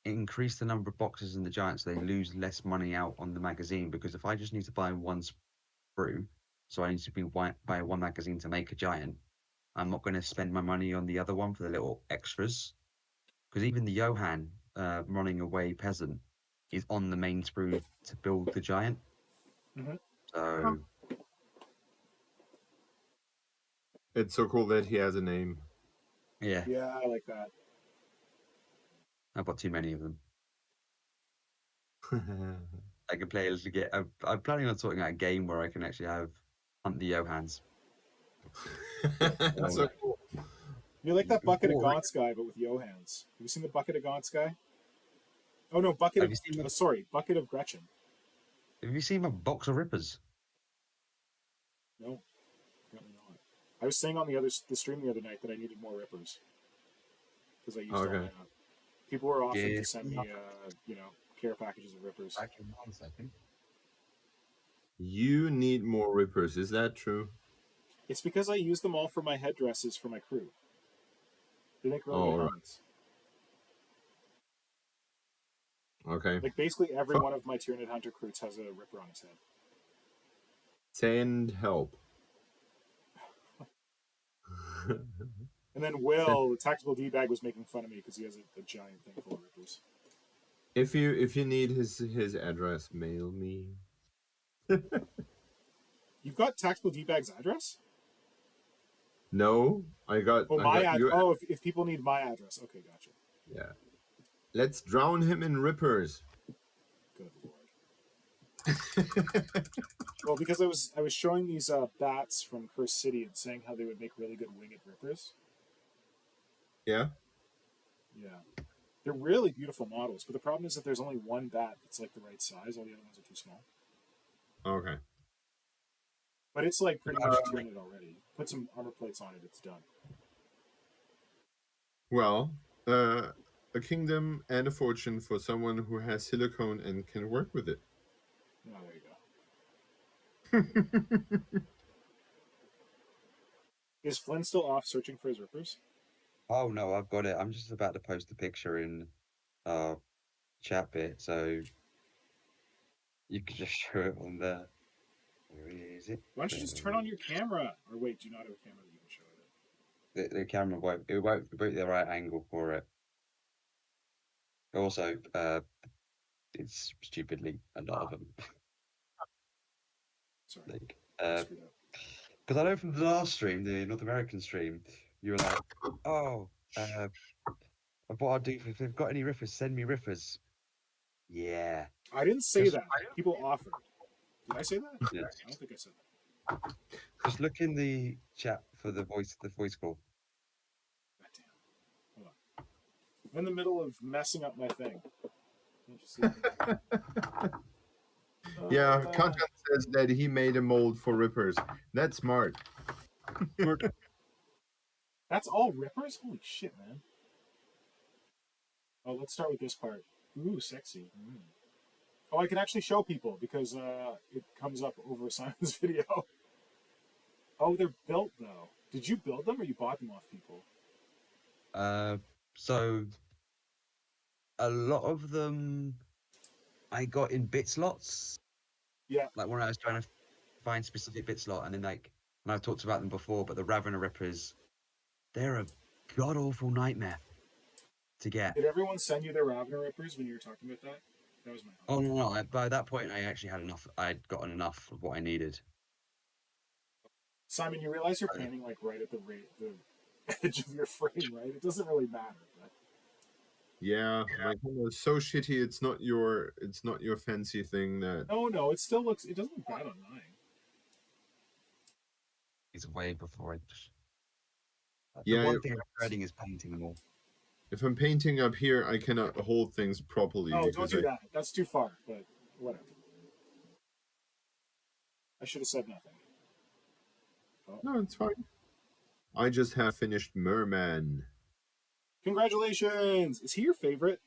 increase the number of boxes in the giant so they lose less money out on the magazine, because if I just need to buy one sprue, so I need to buy one magazine to make a giant, I'm not going to spend my money on the other one for the little extras, because even the Johan running away peasant is on the main sprue to build the giant. Mhm. So It's so cool that he has a name. yeah, Yeah, I like that. I've got too many of them. I can play a little get. I'm planning on sorting out a game where I can actually hunt the Johans. It's so cool. You're like that Bucket of Or- Gaunts guy, but with Johans. Have you seen the Bucket of Gaunts guy? Oh no, Bucket Have of you seen sorry, Bucket of Gretchen. Have you seen my box of rippers? No, apparently not. I was saying on the stream the other night that I needed more rippers because I used all Okay. my up. People were offering Yeah. to send me, care packages of rippers. Back in 1 second. You need more rippers, is that true? It's because I use them all for my headdresses for my crew. They make really Oh, good right. helmets. Okay. Like basically every one of my Tyranid Hunter crews has a ripper on his head. Send help. And then Will, the tactical D-bag, was making fun of me because he has a giant thing full of rippers. If you need his address, mail me. You've got tactical D-bag's address? No, I got. Oh, I my got address. your, Oh, if people need my address. Okay, gotcha. yeah. Let's drown him in rippers. Good lord. Well, because I was showing these bats from Curse City and saying how they would make really good winged rippers. Yeah. Yeah. They're really beautiful models, but the problem is that there's only one bat that's like the right size. All the other ones are too small. Okay. But it's like pretty much Tyranid already. Put some armor plates on it, it's done. Well, a kingdom and a fortune for someone who has silicone and can work with it. Oh, there you go. Is Flynn still off searching for his rippers? Oh no, I've got it. I'm just about to post a picture in chat bit, so you can just show it on there. Where is it? Why don't you just turn on your camera? Or wait, do you not have a camera that you can show it? The camera won't be the right angle for it. Also, it's stupidly a lot of them. Sorry. Like, I screwed up. Because I know from the last stream, the North American stream, you were like, "Oh, what I'll do if they've got any riffers, send me riffers." Yeah. I didn't say Just- that. People offered. Did I say that? Yeah. I don't think I said that. Just look in the chat for the voice call. God damn. Hold on. I'm in the middle of messing up my thing. Can't you see? Yeah, Content says that he made a mold for rippers. That's smart. That's all rippers? Holy shit, man. Oh, let's start with this part. Ooh, sexy. Mm. Oh, I can actually show people because it comes up over Simon's video. Oh, they're built, though. Did you build them or you bought them off people? So a lot of them I got in bit slots. Yeah. Like when I was trying to find specific bit slot, and then like, and I've talked about them before, but the Ravener Rippers, they're a god awful nightmare to get. Did everyone send you their Ravener Rippers when you were talking about that? That was my hope. Oh no! By that point, I actually had enough. I'd gotten enough of what I needed. Simon, you realize you're panning like right at the edge of your frame, right? It doesn't really matter. But... Yeah, like it's so shitty. It's not your fancy thing. That No, it still looks. It doesn't look bad on mine. It's way before it. Yeah, The one thing I'm dreading is painting more. if I'm painting up here, I cannot hold things properly. Oh, don't do that. That's too far. But whatever. I should have said nothing. Oh. No, it's fine. I just have finished Merman. Congratulations! Is he your favorite?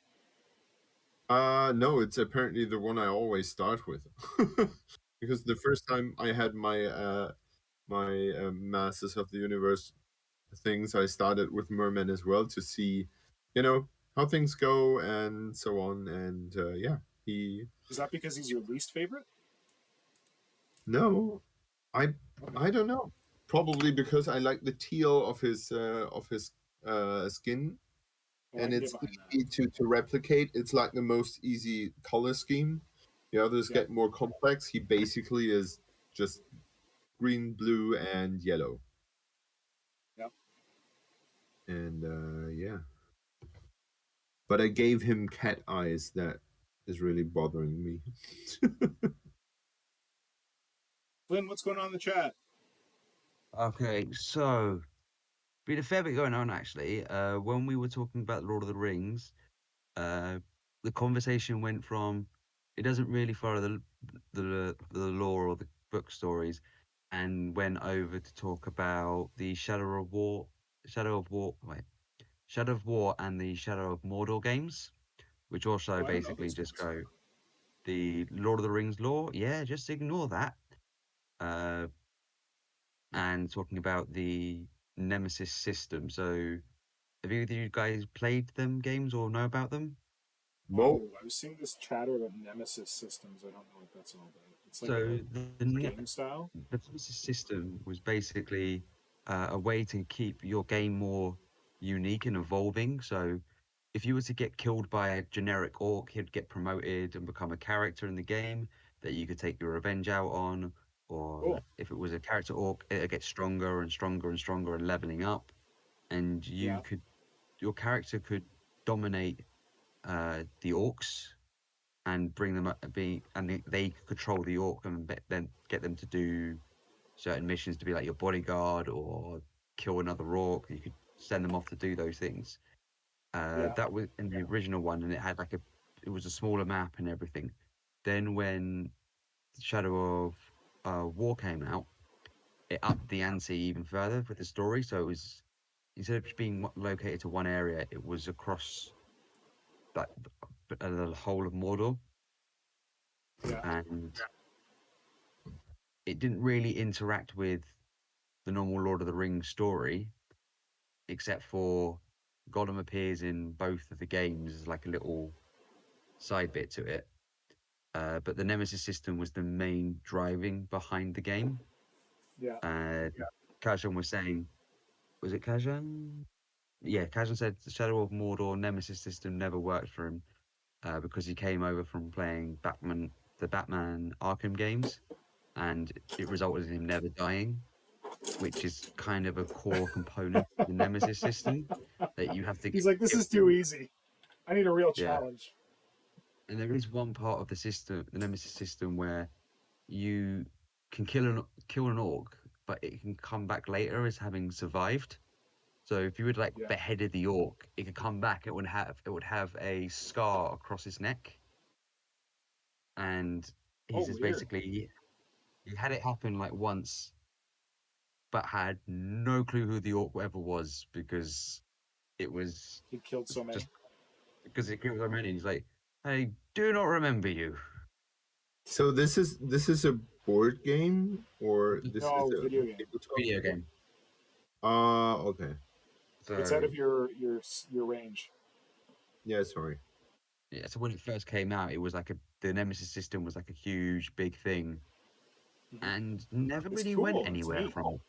No, it's apparently the one I always start with. Because the first time I had my Masters of the Universe things, I started with Merman as well to see, how things go and so on. And yeah, he. Is that because he's your least favorite? No, I don't know. Probably because I like the teal of his skin. Oh, And I can it's get behind easy to replicate. It's like the most easy color scheme. The others get more complex. He basically is just green, blue, and yellow. Yep. And yeah. But I gave him cat eyes. That is really bothering me. Flynn, what's going on in the chat? Okay, so been a fair bit going on actually. When we were talking about Lord of the Rings, the conversation went from it doesn't really follow the lore or the book stories, and went over to talk about the Shadow of War and the Shadow of Mordor games, which also I don't know basically those just ones. go the Lord of the Rings lore. Yeah, just ignore that. And talking about the Nemesis system. So, have either of you guys played them games or know about them? No. Oh, I was seeing this chatter about Nemesis systems. I don't know what that's all about. It's like So a game style. the Nemesis system was basically a way to keep your game more unique and evolving. So, if you were to get killed by a generic orc, he'd get promoted and become a character in the game that you could take your revenge out on. Or Cool. if it was a character orc, it'd get stronger and stronger and stronger and leveling up. And your character could dominate the orcs and bring them up, they could control the orc and then get them to do certain missions to be like your bodyguard or kill another orc. You could send them off to do those things. That was in the original one, and it had it was a smaller map and everything. Then when Shadow of War came out, it upped the ante even further with the story. So it was, instead of just being located to one area, it was across like the whole of Mordor. Yeah. And it didn't really interact with the normal Lord of the Rings story, except for Gollum appears in both of the games as like a little side bit to it. But the Nemesis system was the main driving behind the game. Yeah. Kajan was saying, was it Kajan? Yeah, Kajan said the Shadow of Mordor Nemesis system never worked for him because he came over from playing the Batman Arkham games, and it resulted in him never dying. which is kind of a core component of the Nemesis system that you have to. He's like, this is too easy. I need a real Yeah. challenge. And there is one part of the system, the Nemesis system, where you can kill an orc, but it can come back later as having survived. So if you would like Yeah. beheaded the orc, it could come back. It would have a scar across his neck, and he's just weird. basically he had it happen like once, but had no clue who the orc ever was because it was He killed so many. just because it killed so many. He's like, I do not remember you. So this is a board game or this No, is a video game. tabletop Video game. Okay. So It's out of your range. Yeah, sorry. yeah, so when it first came out, it was like the Nemesis system was like a huge big thing, Mhm. and never It's really cool, went it's anywhere neat. from it.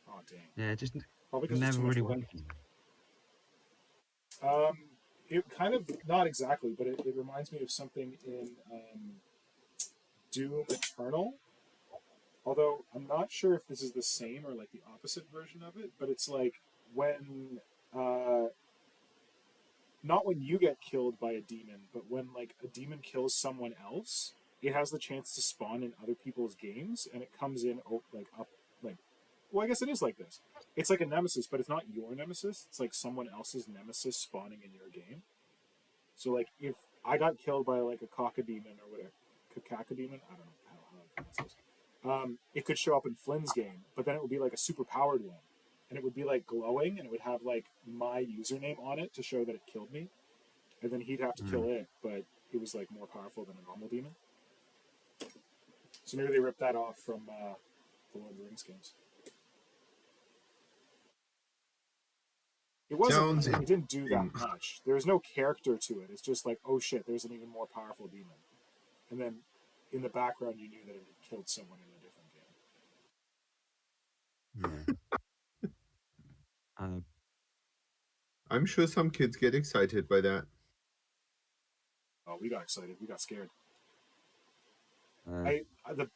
Oh dang. Yeah, just Probably because it's never too much really work. went anywhere. It kind of, not exactly, but it reminds me of something in Doom Eternal. Although I'm not sure if this is the same or like the opposite version of it, but it's like when not when you get killed by a demon, but when like a demon kills someone else, it has the chance to spawn in other people's games, and it comes in like up like. Well, I guess it is like this. It's like a nemesis, but it's not your nemesis. It's like someone else's nemesis spawning in your game. So like if I got killed by like a cockademon or whatever, cacacademon, I don't know how to pronounce this. It could show up in Flynn's game, but then it would be like a super powered one, and it would be like glowing, and it would have like my username on it to show that it killed me, and then he'd have to kill it, but it was like more powerful than a normal demon. So maybe they ripped that off from the Lord of the Rings games. It wasn't. Sounds It didn't do that much. There was no character to it. It's just like, oh shit, there's an even more powerful demon, and then in the background you knew that it had killed someone in a different game. Yeah. I'm sure some kids get excited by that. Oh, we got excited. We got scared. Uh,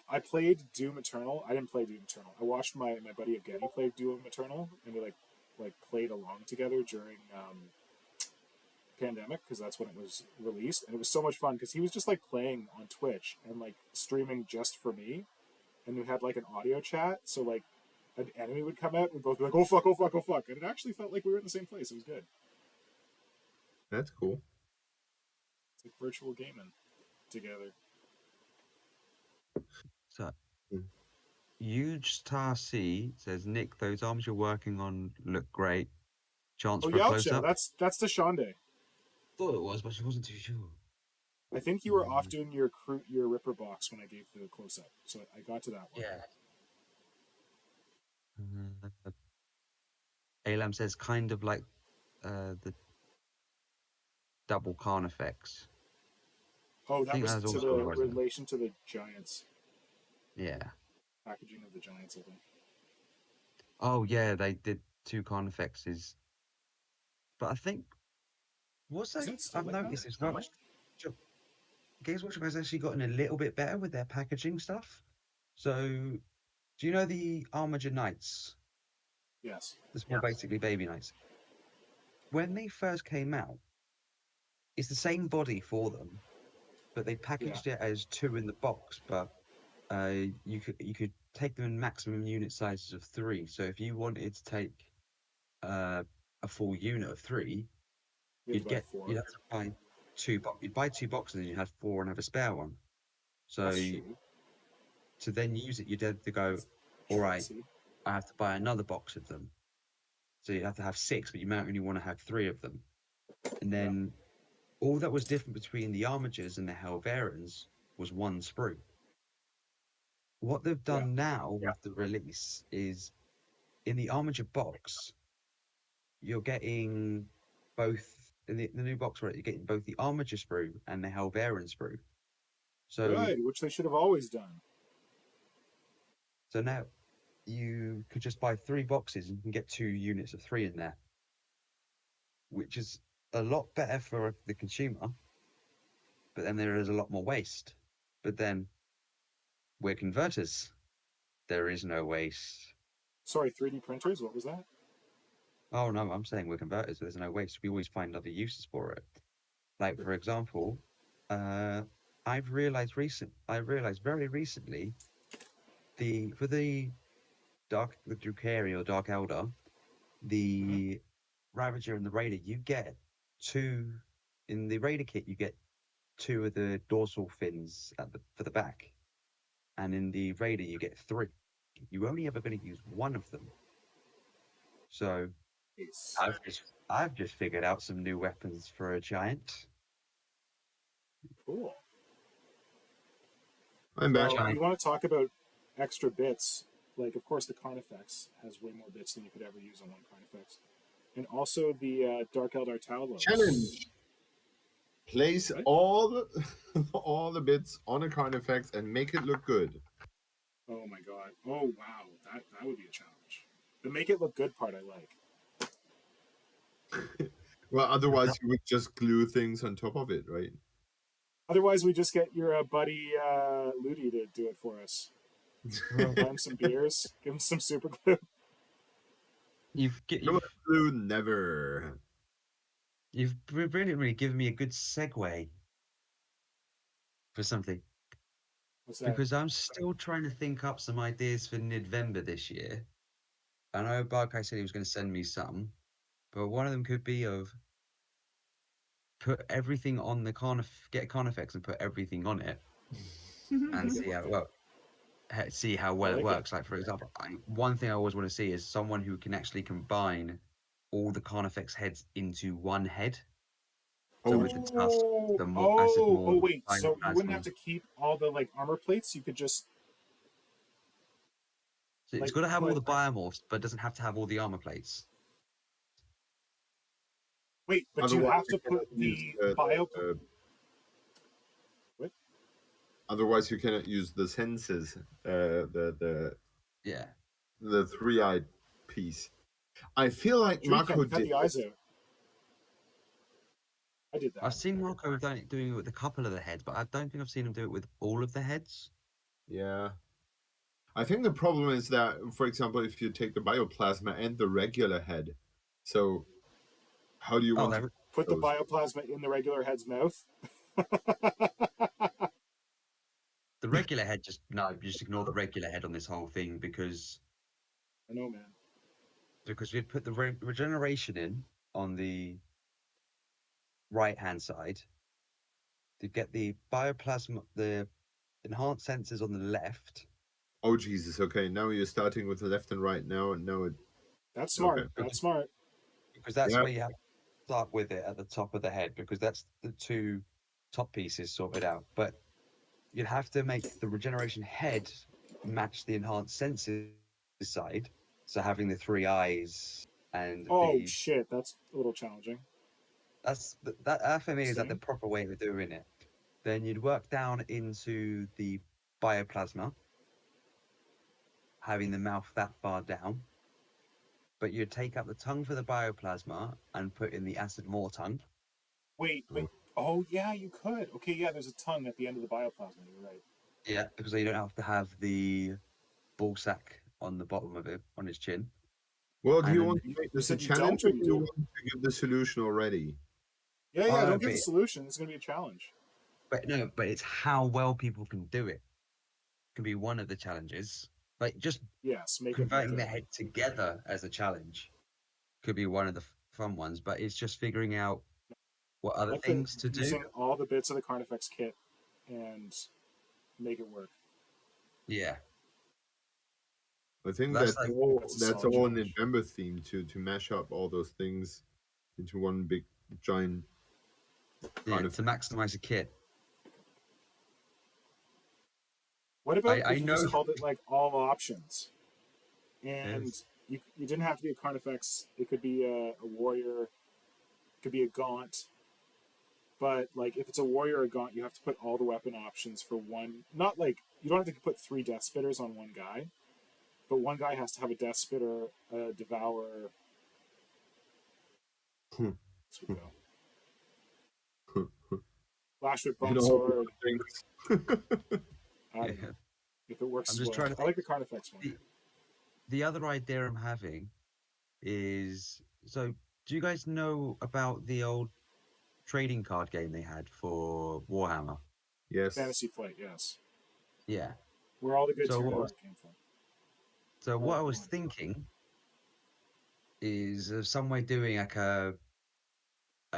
I played Doom Eternal. I didn't play Doom Eternal. I watched my buddy Evgeny play Doom Eternal, and we like played along together during pandemic because that's when it was released, and it was so much fun because he was just like playing on Twitch and like streaming just for me, and we had like an audio chat. So like an enemy would come out, and we'd both be like, "Oh fuck! Oh fuck! Oh fuck!" And it actually felt like we were in the same place. It was good. That's cool. It's like virtual gaming together. So, Huge Star C says, Nick, those arms you're working on look great. Chance Oh, for a close Yalcha, up. that's Deshande. Thought it was, but I wasn't too sure. I think you were off doing your Ripper box when I gave the close up, so I got to that one. Yeah. Alam says, kind of like the double Carnifex. Oh, that think was that was to also the wasn't it? relation to the Giants. Yeah. Packaging of the Giants, I think. Oh, yeah, they did two Carnifexes. But I think, what's that? Isn't it still I've like that? noticed it's not. Games Workshop has actually gotten a little bit better with their packaging stuff. So, do you know the Armiger Knights? Yes. The small, basically baby knights. When they first came out, it's the same body for them, but they packaged it as two in the box. But you could take them in maximum unit sizes of 3. So if you wanted to take a full unit of 3, you'd have to buy you'd buy 2 boxes and you had 4 and have a spare one. So That's shitty. to then use it, you'd have to go, all right, I have to buy another box of them. So you have to have 6, but you might only want to have 3 of them. And then all that was different between the Armigers and the Helverins was 1 sprue. What they've done now with the release is in the Armiger box, you're getting both in the new box, right? You're getting both the Armiger sprue and the Helverin sprue. So good, which they should have always done. So now you could just buy 3 boxes and you can get 2 units of 3 in there, which is a lot better for the consumer. But then there is a lot more waste. But then we're converters. There is no waste. Sorry, 3D printers. What was that? Oh no, I'm saying we're converters. There's no waste. We always find other uses for it. Like for example, I've realized very recently for the Drukhari or Dark Elder, the Ravager and the Raider, you get two in the Raider kit. You get two of the dorsal fins for the back, and in the Raider you get three. You only ever going to use one of them. So Nice. I've just figured out some new weapons for a giant. Cool. I'm back. Well, you want to talk about extra bits? Like, of course, the Carnifex has way more bits than you could ever use on one Carnifex, and also the Dark Eldar Talos. Challenge. Place What? all the all the bits on a Carnifex and make it look good. Oh my god! Oh wow! That would be a challenge. The make it look good part I like. Well, otherwise you would just glue things on top of it, right? Otherwise, we just get your buddy Ludi to do it for us. Buy him some beers, give him some super glue. You've Glue never. really given me a good segue for something. What's that? Because I'm still trying to think up some ideas for November this year. I know Barkai said he was going to send me some, but one of them could be of put everything on the get a Carnifex and put everything on it and see how it works. See how well it works. Like for example, one thing I always want to see is someone who can actually combine all the Carnifex heads into one head. So with the tusk, the massive maw, wait! So you wouldn't have to keep all the like armor plates. You could just. So it's got to have all the biomorphs, but it doesn't have to have all the armor plates. Wait, but Otherwise, you have to you cannot put the use bio. What? Otherwise, you cannot use the senses. The 3-eyed piece. I feel like Marco cut the eyes out. I did that. I've seen Marco doing it with a couple of the heads, but I don't think I've seen him do it with all of the heads. Yeah. I think the problem is that, for example, if you take the bioplasma and the regular head, so how do you want to put the bioplasma in the regular head's mouth? The regular head just ignore the regular head on this whole thing because I know, man. Because we'd put the regeneration in on the right-hand side to get the bioplasma, the enhanced sensors on the left. Oh Jesus! Okay, now you're starting with the left and right. Now that's smart. Okay. That's smart. Because that's where you have to start with it at the top of the head, because that's the two top pieces sorted out. But you'd have to make the regeneration head match the enhanced senses side. So having the 3 eyes and shit, that's a little challenging. That for me is like the proper way of doing it. Then you'd work down into the bioplasma, having the mouth that far down. But you'd take up the tongue for the bioplasma and put in the acid maw tongue. Wait, but oh yeah, you could. Okay, yeah, there's a tongue at the end of the bioplasma. You're right. Yeah, because you don't have to have the ball sack on the bottom of it, on his chin. Well, do you want to make this a challenge, or do you want to give the solution already? Yeah, don't give the solution. It's going to be a challenge. But no, but it's how well people can do it. Can be one of the challenges. Like just converting the head together as a challenge could be one of the fun ones. But it's just figuring out what other things to do. Using all the bits of the Carnifex kit and make it work. Yeah. I think that's all in November theme to mash up all those things into one big giant. To maximize a kit. What about if you just called it like all options, and you didn't have to be a Carnifex. It could be a warrior, it could be a Gaunt. But like if it's a warrior or a Gaunt, you have to put all the weapon options for one. Not like you don't have to put 3 Death Spitters on one guy, but one guy has to have a Death Spitter, a Devourer. This would go. Flash with Bone Sword. I don't know. If it works, I like the Carnifex one. the other idea I'm having is, so do you guys know about the old trading card game they had for Warhammer? Yes. Fantasy Flight, yes. Yeah. Where all the good So Tyranid what, art came from. so what I Or was on. thinking is some way doing like a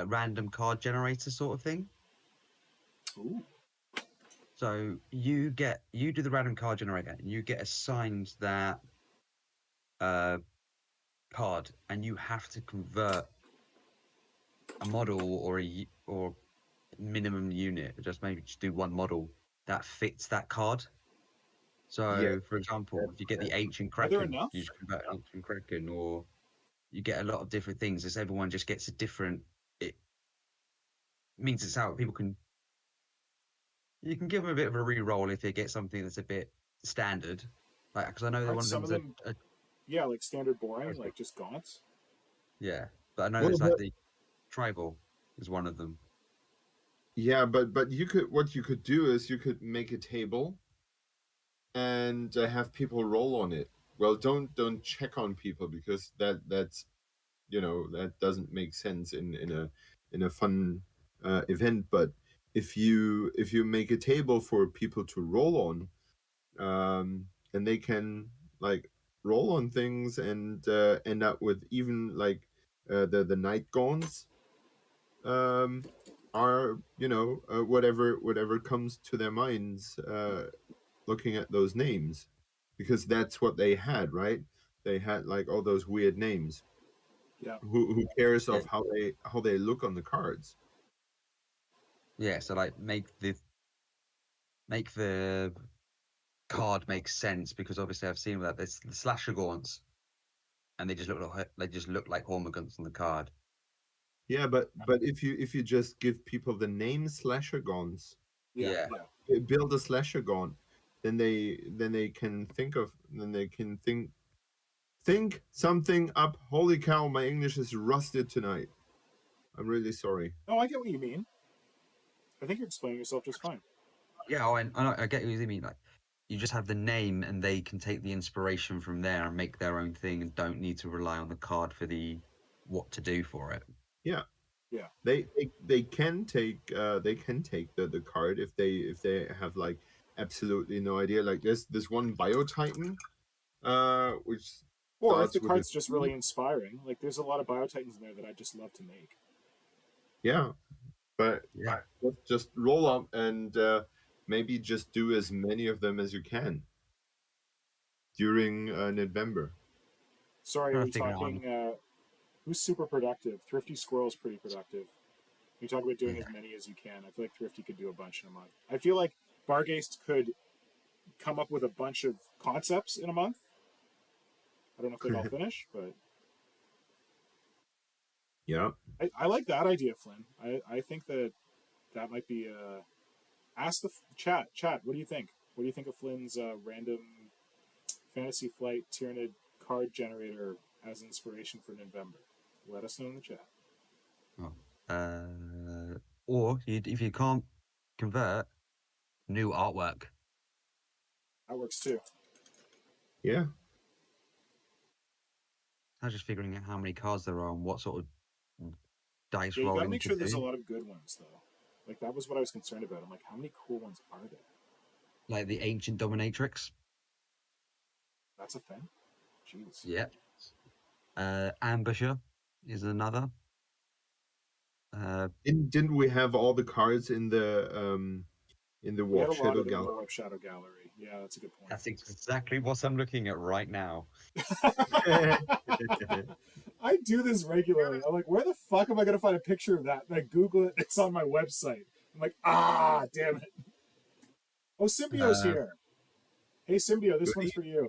random card generator sort of thing. Ooh. So you do the random card generator and you get assigned that card, and you have to convert a model or minimum unit, just maybe just do one model that fits that card. Yeah. So, for example, if you get the ancient Are there kraken, enough? you just convert an ancient kraken, or you get a lot of different things. As everyone just gets a different. It means it's how people can. You can give them a bit of a re-roll if they get something that's a bit standard, like because I know that Aren't one of some of them's them, a yeah, like standard boring, like just gaunts? yeah, but I know Well, there's like but the tribal is one of them. yeah, but you could, what you could do is you could make a table and have people roll on it. Well, don't check on people, because that's that doesn't make sense in a fun event. But if you make a table for people to roll on, and they can like roll on things and end up with even like the night gaunts, are whatever comes to their minds, looking at those names, because that's what they had, right? They had like all those weird names. Yeah. Who cares Yeah, of how they look on the cards? yeah. So like make the card make sense, because obviously I've seen that there's the slasher gaunts and they just look like Hormagaunts on the card. Yeah, but if you just give people the name slasher gaunt's, Yeah, Yeah, yeah. build a slasher gaunt, then they can think something up. Holy cow, my English is rusted tonight. I'm really sorry. No, I get what you mean. I think you're explaining yourself just fine. yeah. I get what you mean. Like you just have the name, and they can take the inspiration from there and make their own thing, and don't need to rely on the card for the what to do for it. Yeah, Yeah. they can take the card if they have like absolutely no idea. Like there's one Bio Titan, which Or if starts the with a card's just T. really inspiring, like there's a lot of Biotitans in there that I just love to make. Yeah, but Yeah, just roll up and maybe just do as many of them as you can during November. Sorry, are trying we to figure out. talking? Who's super productive? Thrifty Squirrel's pretty productive. You talk about doing Yeah. as many as you can. I feel like Thrifty could do a bunch in a month. I feel like Bargeist could come up with a bunch of concepts in a month. I don't know if they'd all finish, but Yeah. I like that idea, Flynn. I think that might be. Ask the chat. Chat, what do you think? What do you think of Flynn's random Fantasy Flight Tyranid card generator as inspiration for November? Let us know in the chat. Oh. Or if you can't convert, new artwork. That works too. Yeah. I was just figuring out how many cards there are and what sort of dice Yeah, you got to rolling make to sure there's a do. lot of good ones though. Like that was what I was concerned about. I'm like, how many cool ones are there? Like the ancient dominatrix. That's a thing. Jeez. Yeah. Ambusher is another. Didn't we have all the cards in the We had Warp a lot Shadow of them in the Gallery? Warp Shadow Gallery. Yeah, that's a good point. That's exactly what I'm looking at right now. I do this regularly. I'm like, where the fuck am I gonna find a picture of that? And I Google it. It's on my website. I'm like, damn it. Oh, Symbio's Uh, here. Hey, Symbio, this one's for you.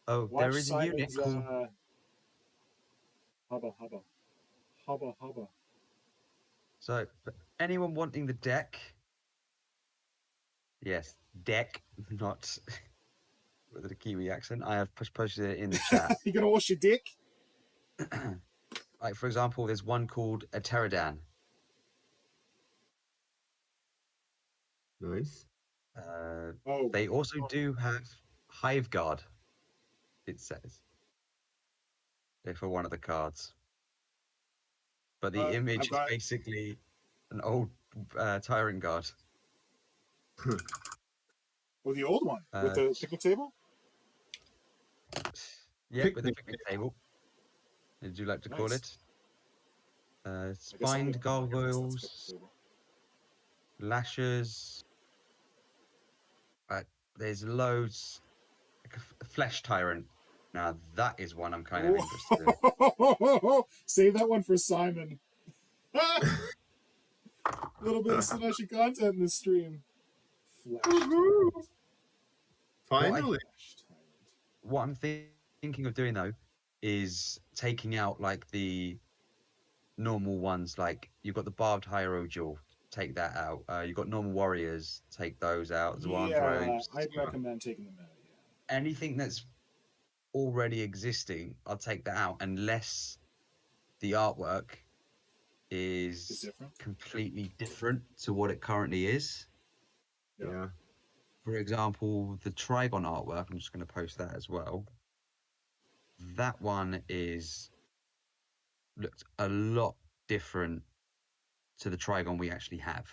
oh, there Watch is a unit Simon's called. hubba hubba hubba hubba. So, for anyone wanting the deck, yes, deck, not with a Kiwi accent. I have posted it in the chat. You gonna wash your dick? Like, for example, there's one called a Pterodan. Nice. Oh, They also do have Hive Guard it says. For one of the cards. But the image I've is got- basically an old Tyrant Guard. Well, the old one with the picnic table. Yeah, with the picnic table. Did you like to call Nice. it? I guess Spined I guess that's gargoyles, picnic table. lashers. There's loads. Like a flesh tyrant. Now that is one I'm kind of interested in. Save that one for Simon. A little bit of Sineshi content in this stream. Flesh tyrant. Finally. Flesh tyrant. What I'm thinking of doing though is taking out like the normal ones. Like you've got the barbed hierogel, take that out. You've got normal warriors, take those out. Yeah, I'd recommend taking them out. Yeah. Anything that's already existing, I'll take that out unless the artwork It's is different. completely different to what it currently is. Yeah. For example, the Trigon artwork, I'm just going to post that as well. That one looked a lot different to the Trigon we actually have.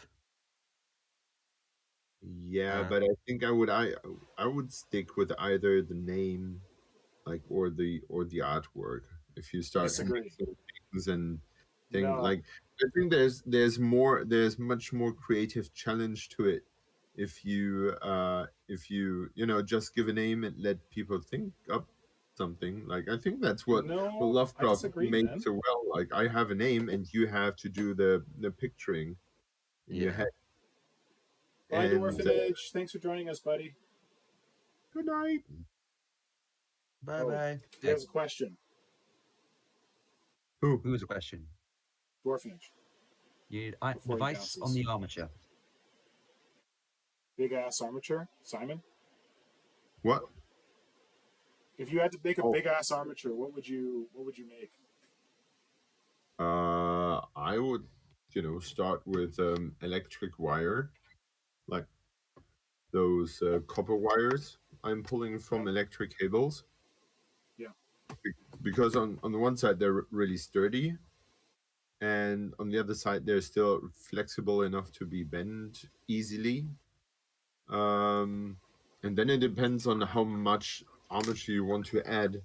Yeah, but I think I would stick with either the name, like or the artwork. If you start Disagree. mixing things and things No. like, I think there's much more creative challenge to it if you just give a name and let people think up something. Like I think that's what No, I Lovecraft disagree, made man. so well. Like I have a name and you have to do the picturing in your head. Bye, And, Dwarfenage. Thanks for joining us, buddy. good night. Bye bye. He has a question. Who? Who was a question? Dwarfenage. You need Before he device on bounces. the armature. Big ass armature, Simon. What? If you had to make a big ass armature, what would you make? I would, start with electric wire, like those copper wires I'm pulling from electric cables. Yeah. Because on the one side they're really sturdy, and on the other side they're still flexible enough to be bent easily. And then it depends on how much armature you want to add.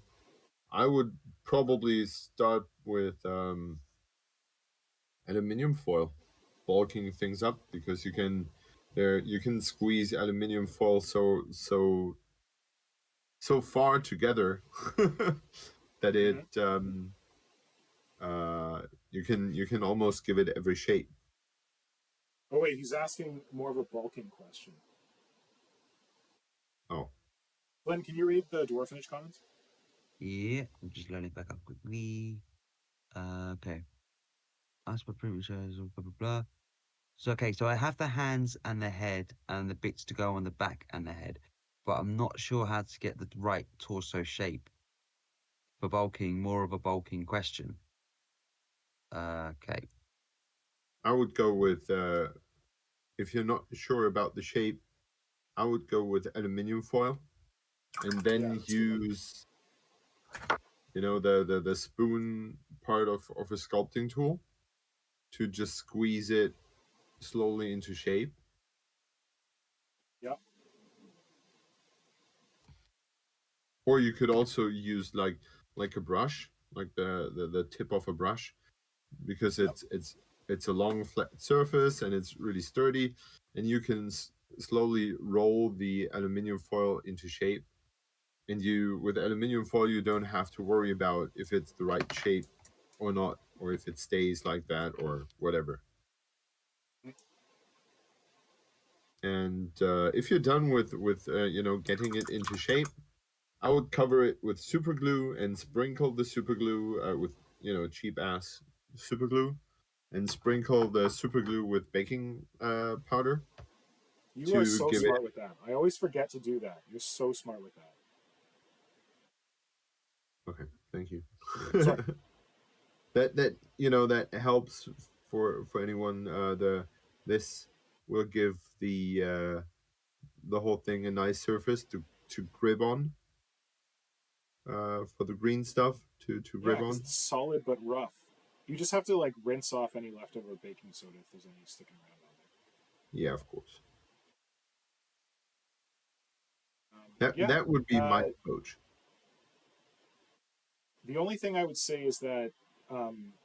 I would probably start with aluminium foil, bulking things up, because you can squeeze aluminium foil so far together that it you can almost give it every shape. Oh wait, he's asking more of a bulking question. Oh. Flynn, can you read the Dwarfenage comments? Yeah, I'm just loading it back up quickly. Okay. As per previous shows, blah blah blah. So so I have the hands and the head and the bits to go on the back and the head, but I'm not sure how to get the right torso shape for bulking. More of a bulking question. Okay. I would go with if you're not sure about the shape, I would go with aluminium foil, and then use the spoon part of a sculpting tool to just squeeze it slowly into shape. Yep. Or you could also use like a brush, like the tip of a brush, because it's a long flat surface and it's really sturdy, and you can slowly roll the aluminium foil into shape. And with aluminium foil, you don't have to worry about if it's the right shape or not, or if it stays like that or whatever. And if you're done with getting it into shape, I would cover it with super glue and sprinkle the super glue with cheap ass super glue, and sprinkle the super glue with baking powder. You are so smart with that. I always forget to do that. You're so smart with that. Okay, thank you. Sorry. that helps for anyone. This will give the whole thing a nice surface to grip on. for the green stuff to Yeah, rib 'cause on? it's solid but rough. You just have to like rinse off any leftover baking soda if there's any sticking around on there. Yeah, of course. That Yeah. that would be my approach. The only thing I would say is that,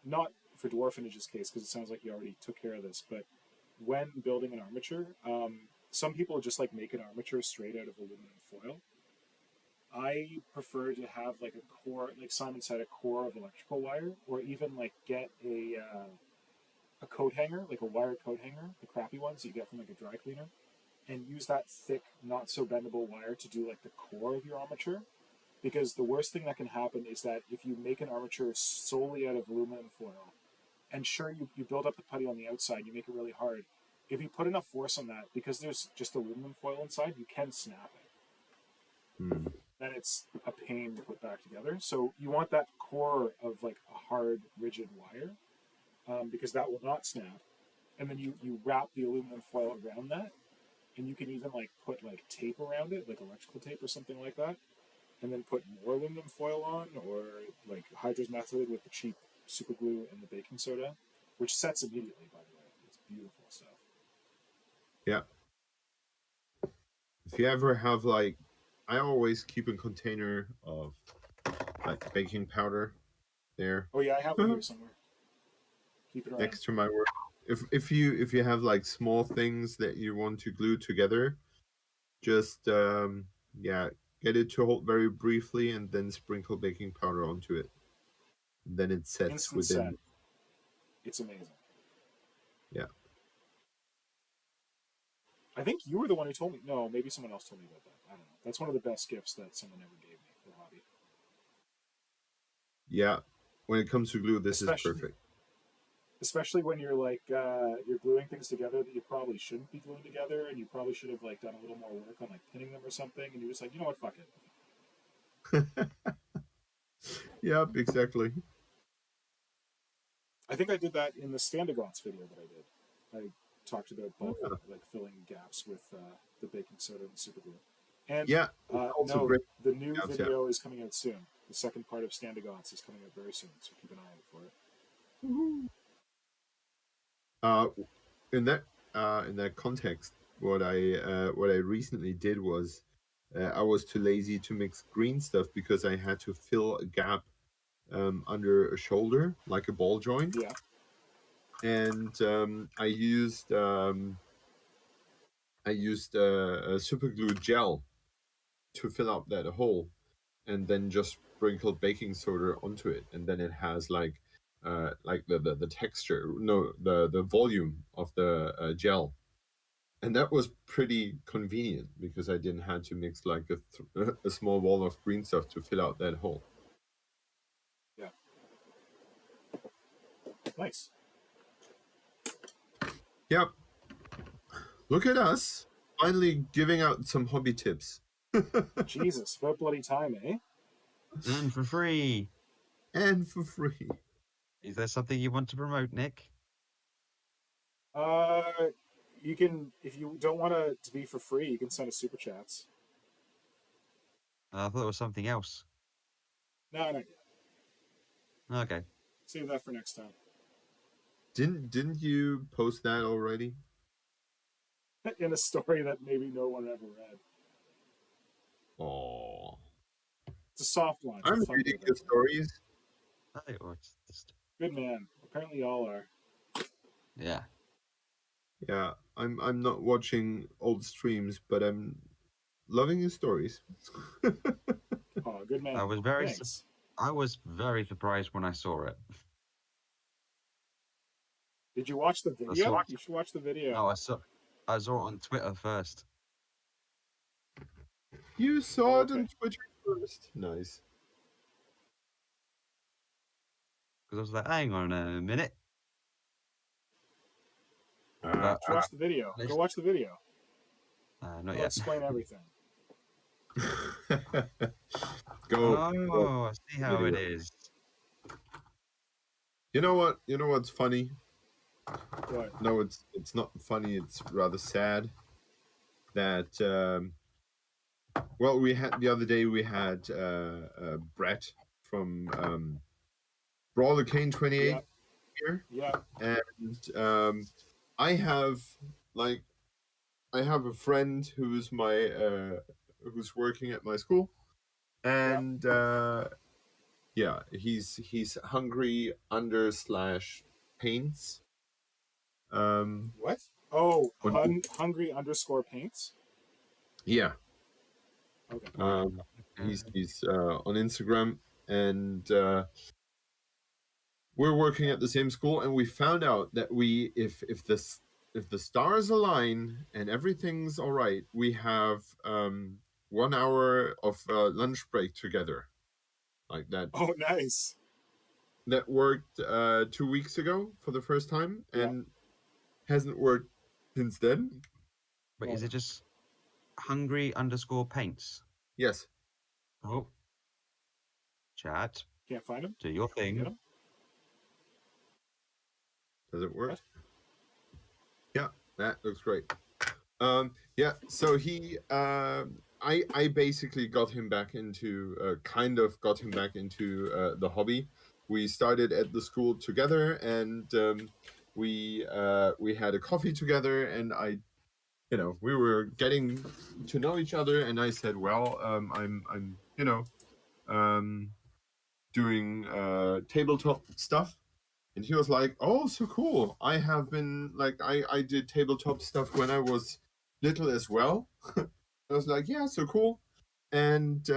not for Dwarfinage's case, because it sounds like you already took care of this, but when building an armature, some people just like make an armature straight out of aluminum foil. I prefer to have like a core, like Simon said, a core of electrical wire, or even like get a coat hanger, like a wire coat hanger, the crappy ones you get from like a dry cleaner, and use that thick, not so bendable wire to do like the core of your armature. Because the worst thing that can happen is that if you make an armature solely out of aluminum foil, and sure, you build up the putty on the outside, you make it really hard. If you put enough force on that, because there's just aluminum foil inside, you can snap it. Then it's a pain to put back together. So you want that core of like a hard, rigid wire, because that will not snap. And then you wrap the aluminum foil around that, and you can even like put like tape around it, like electrical tape or something like that, and then put more aluminum foil on, or like Hydra's method with the cheap super glue and the baking soda, which sets immediately, by the way. It's beautiful stuff. Yeah. If you ever have like, I always keep a container of like baking powder there Oh yeah, I have one here somewhere. Keep it around. next to my work. If you have like small things that you want to glue together, just yeah, get it to hold very briefly and then sprinkle baking powder onto it. Then it sets Instant within. set. It's amazing. Yeah. I think you were the one who told me. No, maybe someone else told me about that. I don't know. That's one of the best gifts that someone ever gave me for hobby. Yeah. When it comes to glue, this is Especially- perfect. Especially when you're like you're gluing things together that you probably shouldn't be gluing together, and you probably should have like done a little more work on like pinning them or something, and you're just like, you know what, fuck it. Yep, exactly. I think I did that in the Standagaunt's video that I did. I talked about bulk, like filling gaps with the baking soda and super glue. And Yeah. Also no, great. the new Gaps, video is coming out soon. The second part of Standagaunt's is coming out very soon, so keep an eye out for it. In that context, what I recently did was I was too lazy to mix green stuff because I had to fill a gap under a shoulder, like a ball joint. Yeah. And I used a super glue gel to fill up that hole, and then just sprinkled baking soda onto it, and then it has like the texture, no, the volume of the gel, and that was pretty convenient because I didn't have to mix like a small wall of green stuff to fill out that hole. Yeah. Nice. Yep. Look at us finally giving out some hobby tips. Jesus, about bloody time, eh? And for free. And for free. Is there something you want to promote, Nick? You can, if you don't want it to be for free, you can send us super chats. I thought it was something else. No, not yet. Okay. Save that for next time. Didn't you post that already? In a story that maybe no one ever read. Oh, It's a soft launch. I'm It's reading not the stories. Oh, it's just... Good man. Apparently, y'all are. Yeah. Yeah, I'm not watching old streams, but I'm loving his stories. Oh, good man. I was very Thanks. I was very surprised when I saw it. Did you watch the video? saw it. You should watch the video. No, I saw it on Twitter first. You saw it Okay. on Twitter first. Nice. Because I was like, hang on a minute. Just watch the video. Go watch the video. Not I'll yet. explain everything. Go. Oh, I see how it Video. is. You know what? You know what's funny? What? No, it's not funny. It's rather sad that well, we had the other day we had Brett from Brawler Kane 28 Yeah. here, Yeah. and I have like I have a friend who's my who's working at my school, and yeah, he's hungry under slash paints. What? Oh, on- hungry_paints. yeah, Okay. he's on Instagram, and we're working at the same school, and we found out that we if the stars align and everything's all right, we have 1 hour of lunch break together, like that. Oh, nice. That worked 2 weeks ago for the first time, Yeah. and hasn't worked since then. Wait, is it just hungry_paints? Yes. Oh. Chat, Can't find him. do your thing. Get him. Does it work? What? Yeah, that looks great. Yeah, so he I basically got him back into kind of got him back into the hobby. We started at the school together, and we had a coffee together, and we were getting to know each other, and I said, well, I'm doing tabletop stuff. And he was like, oh, so cool. I have been, like, I did tabletop stuff when I was little as well. I was like, yeah, so cool. And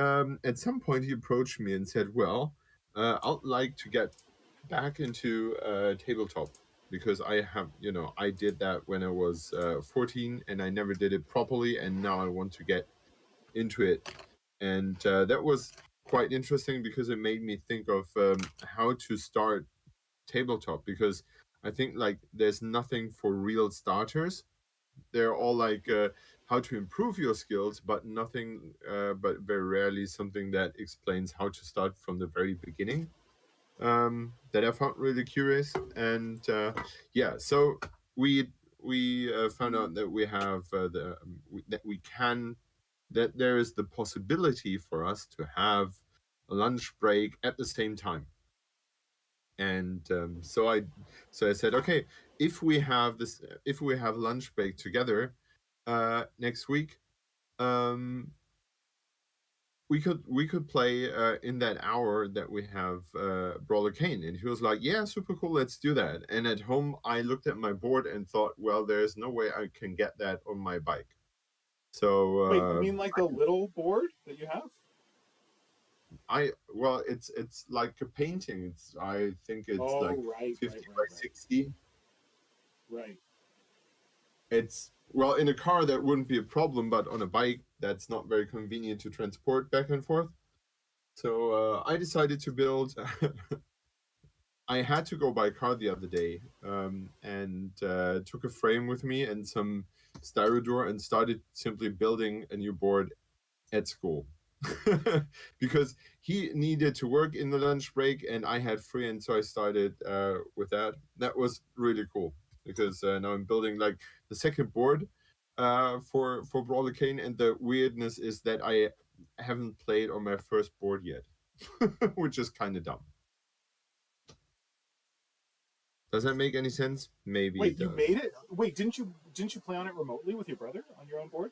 at some point he approached me and said, well, I'd like to get back into tabletop, because I have, I did that when I was 14 and I never did it properly. And now I want to get into it. And that was quite interesting, because it made me think of how to start tabletop, because I think like there's nothing for real starters. They're all like how to improve your skills, but nothing, but very rarely something that explains how to start from the very beginning. That I found really curious, and yeah, so we found out that we have that there is the possibility for us to have a lunch break at the same time. And so I said, okay, if we have lunch break together next week, we could play in that hour that we have Brawler Kane. And he was like, yeah, super cool, let's do that. And at home I looked at my board and thought, well, there's no way I can get that on my bike. So Wait, you mean like the little board that you have? Well, it's like a painting. I think it's like right, 50 right, by 60. Right. It's, well, in a car that wouldn't be a problem, but on a bike that's not very convenient to transport back and forth. So I decided to build. I had to go by car the other day, and took a frame with me and some styrodur and started simply building a new board at school. Because he needed to work in the lunch break and I had free, and so I started with that. That was really cool, because now I'm building like the second board for Brawler Kane, and the weirdness is that I haven't played on my first board yet, which is kind of dumb. Does that make any sense? Maybe. Wait, you made it? Wait, didn't you play on it remotely with your brother on your own board?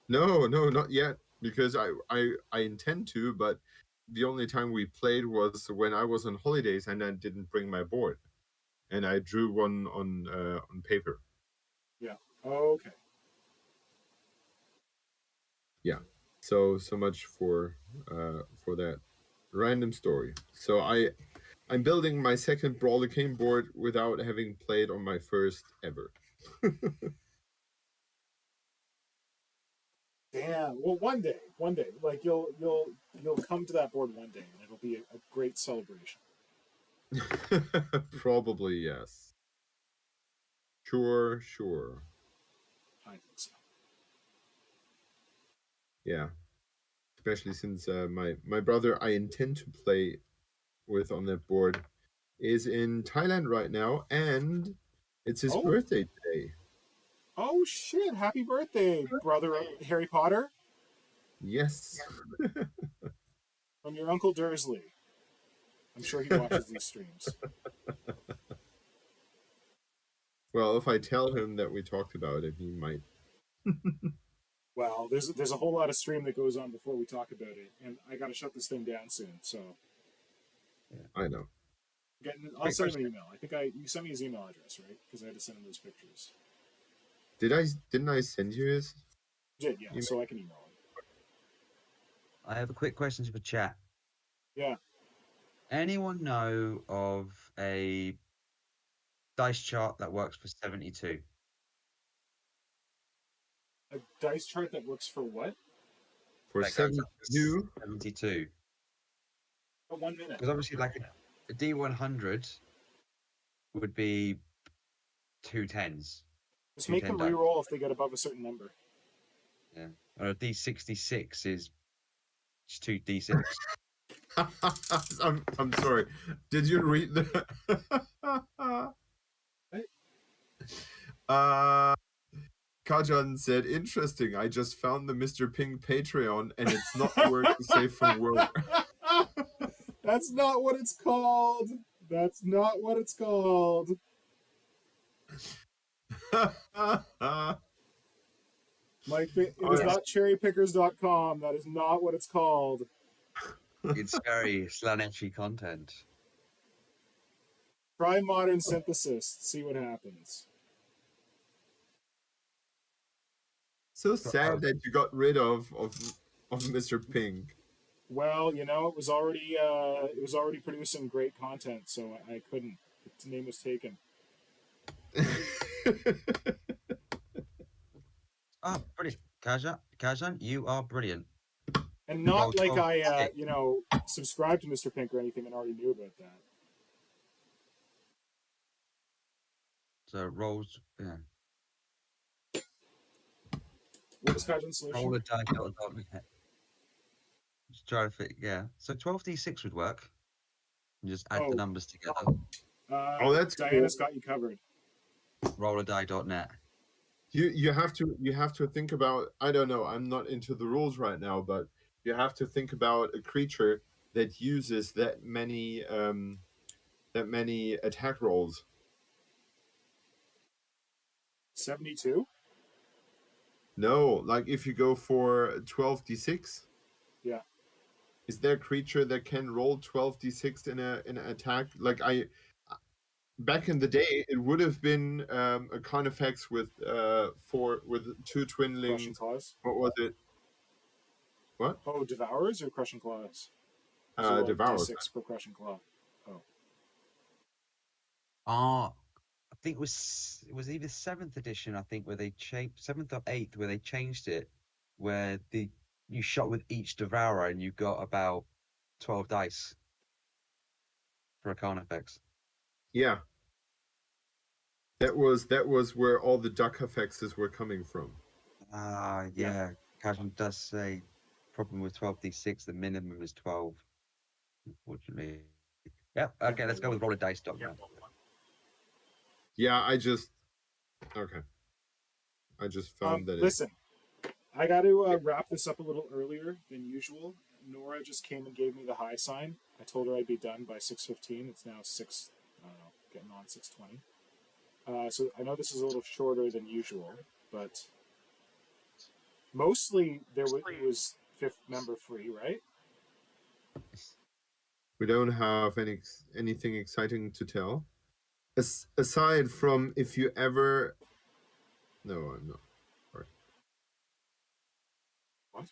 No, not yet, because I intend to, but the only time we played was when I was on holidays and I didn't bring my board, and I drew one on paper. Yeah. Oh, okay. Yeah. So much for that random story. So I'm building my second Brawler King board without having played on my first ever. Damn. Well, one day, like you'll come to that board one day, and it'll be a great celebration. Probably, yes. Sure. I think so. Yeah. Especially since my brother I intend to play with on that board is in Thailand right now, and it's his birthday today. Oh shit! Happy birthday, brother Harry Potter. Yes. From your Uncle Dursley. I'm sure he watches these streams. Well, if I tell him that we talked about it, he might. Well, there's a whole lot of stream that goes on before we talk about it, and I got to shut this thing down soon. So, I know. I'll send him an email. I think you sent me his email address, right? Because I had to send him those pictures. Didn't I send you his? You did, yeah. So I can email him. I have a quick question for chat. Yeah. Anyone know of a dice chart that works for 72? A dice chart that works for what? For That goes up to 72? 72. For 1 minute. Because obviously, like a D100 would be 2 10s. Just make them re-roll if they get above a certain number. Yeah. Or a D66 is just 2 D6. I'm sorry. Did you read the? Kajan said, "Interesting. I just found the Mr. Pink Patreon, and it's not the word to save from work." That's not what it's called. That's not what it's called. Mike, it is not cherrypickers.com. That is not what it's called. It's very slanetry content. Try modern synthesis. See what happens. So sad that you got rid of Mr. Pink. Well, it was already producing great content, so I couldn't. Its name was taken. Oh, brilliant. Kajan, you are brilliant. And not like I, subscribed to Mr. Pink or anything and already knew about that. So rolls, yeah. What was Kajan's solution? Roll a die. Just try to fit, yeah. So 12d6 would work. You just add the numbers together. That's Diana's cool. got you covered. Rolladie.net. You have to think about, I don't know, I'm not into the rules right now, but you have to think about a creature that uses that many attack rolls. 72? No, like if you go for 12d6. Yeah. Is there a creature that can roll 12d6 in an attack? Like back in the day, it would have been a Carnifex with 2 twinlings. Crushing Claws? What was it? What? Oh, Devourers or Crushing Claws? Devourers. D6 per Crushing Claw. Oh. I think it was either 7th edition, I think, where they changed 7th or 8th, where they changed it, where you shot with each Devourer and you got about 12 dice for a Carnifex. Yeah. That was where all the duck effects were coming from. Yeah. Kajan does say problem with 12d6, the minimum is 12. Unfortunately. Yeah, okay, let's go with roll a dice document. Yeah, I just found that. Listen, I got to wrap this up a little earlier than usual. Nora just came and gave me the high sign. I told her I'd be done by 6:15. It's now 6. I don't know, getting on 6:20. So I know this is a little shorter than usual, but mostly it was 5th member free, right? We don't have anything exciting to tell. Aside from if you ever... No, I'm not. Sorry. What?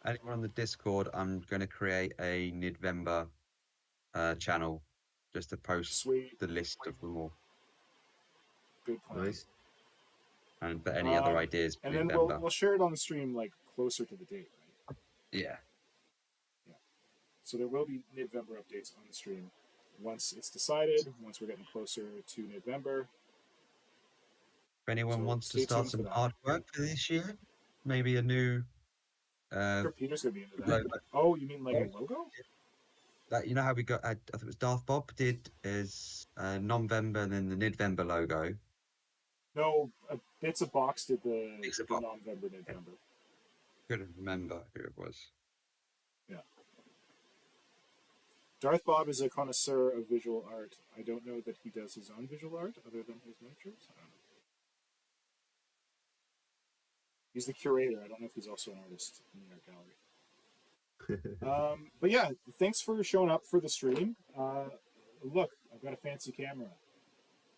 Anyone on the Discord, I'm going to create a Nidvember channel just to post the list of them all. Good plan. Nice. But any other ideas? And then we'll share it on the stream like closer to the date, right? Yeah. So there will be Nidvember updates on the stream once it's decided, once we're getting closer to November. If anyone wants to start some artwork for this year, maybe a new. Sure, Peter's gonna be into that. Logo. Oh, you mean like a logo? That, you know how we got? I think it was Darth Bob did as November and then the Nidvember logo. No, Bits of Box did the November, Nidvember. Couldn't remember who it was. Darth Bob is a connoisseur of visual art. I don't know that he does his own visual art other than his miniatures. I don't know. He's the curator. I don't know if he's also an artist in the art gallery. But yeah, thanks for showing up for the stream. Look, I've got a fancy camera.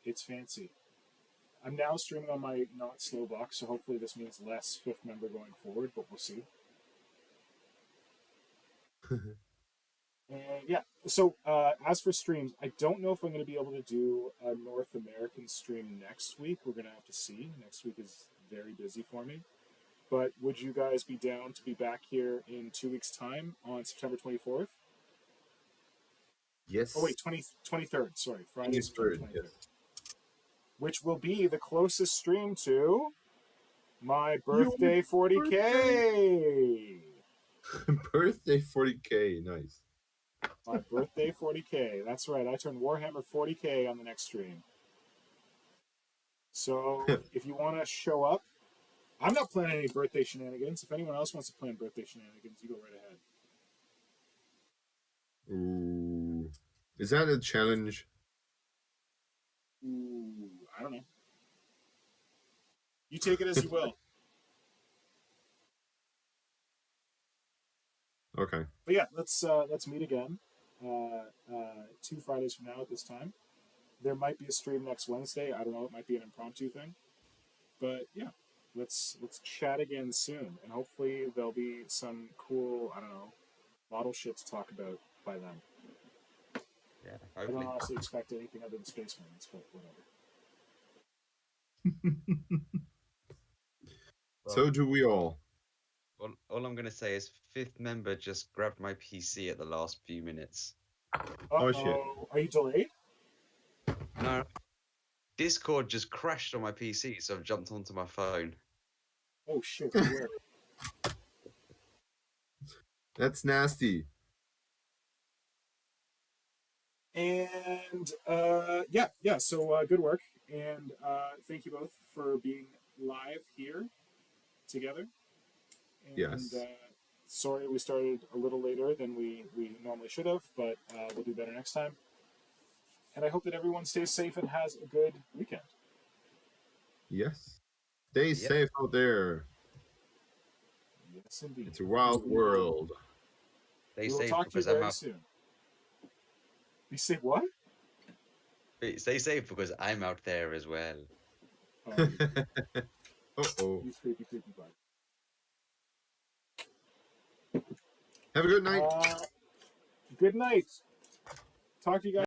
It's fancy. I'm now streaming on my not slow box, so hopefully this means less fifth member going forward, but we'll see. And yeah, so as for streams, I don't know if I'm going to be able to do a North American stream next week. We're going to have to see. Next week is very busy for me. But would you guys be down to be back here in 2 weeks' time on September 24th? Yes. Oh, wait, 23rd. Sorry, Friday, September 23rd. Yes. Which will be the closest stream to my birthday 40K. Birthday 40K, nice. My birthday 40K. That's right. I turn Warhammer 40K on the next stream. So if you want to show up, I'm not planning any birthday shenanigans. If anyone else wants to plan birthday shenanigans, you go right ahead. Ooh. Is that a challenge? Ooh, I don't know. You take it as you will. Okay. But yeah, let's meet again 2 Fridays from now at this time. There might be a stream next Wednesday. I don't know. It might be an impromptu thing. But yeah, let's chat again soon, and hopefully there'll be some cool, I don't know, model shit to talk about by then. Yeah, I don't hopefully. honestly expect anything other than Space Marines, but whatever. So do we all. All I'm going to say is fifth member just grabbed my PC at the last few minutes. Oh, shit. Are you delayed? No. Discord just crashed on my PC, so I've jumped onto my phone. Oh shit, where? That's nasty. And yeah. So good work, and thank you both for being live here together. And, Yes. Sorry we started a little later than we normally should have, but we'll do better next time. And I hope that everyone stays safe and has a good weekend. Yes. Stay safe out there. Yes, indeed. It's a wild world. Stay We'll safe talk to you because I'm very out. soon. You say what? Stay safe because I'm out there as well. Uh-oh. You creepy bug. Have a good night. Good night. Talk to you guys.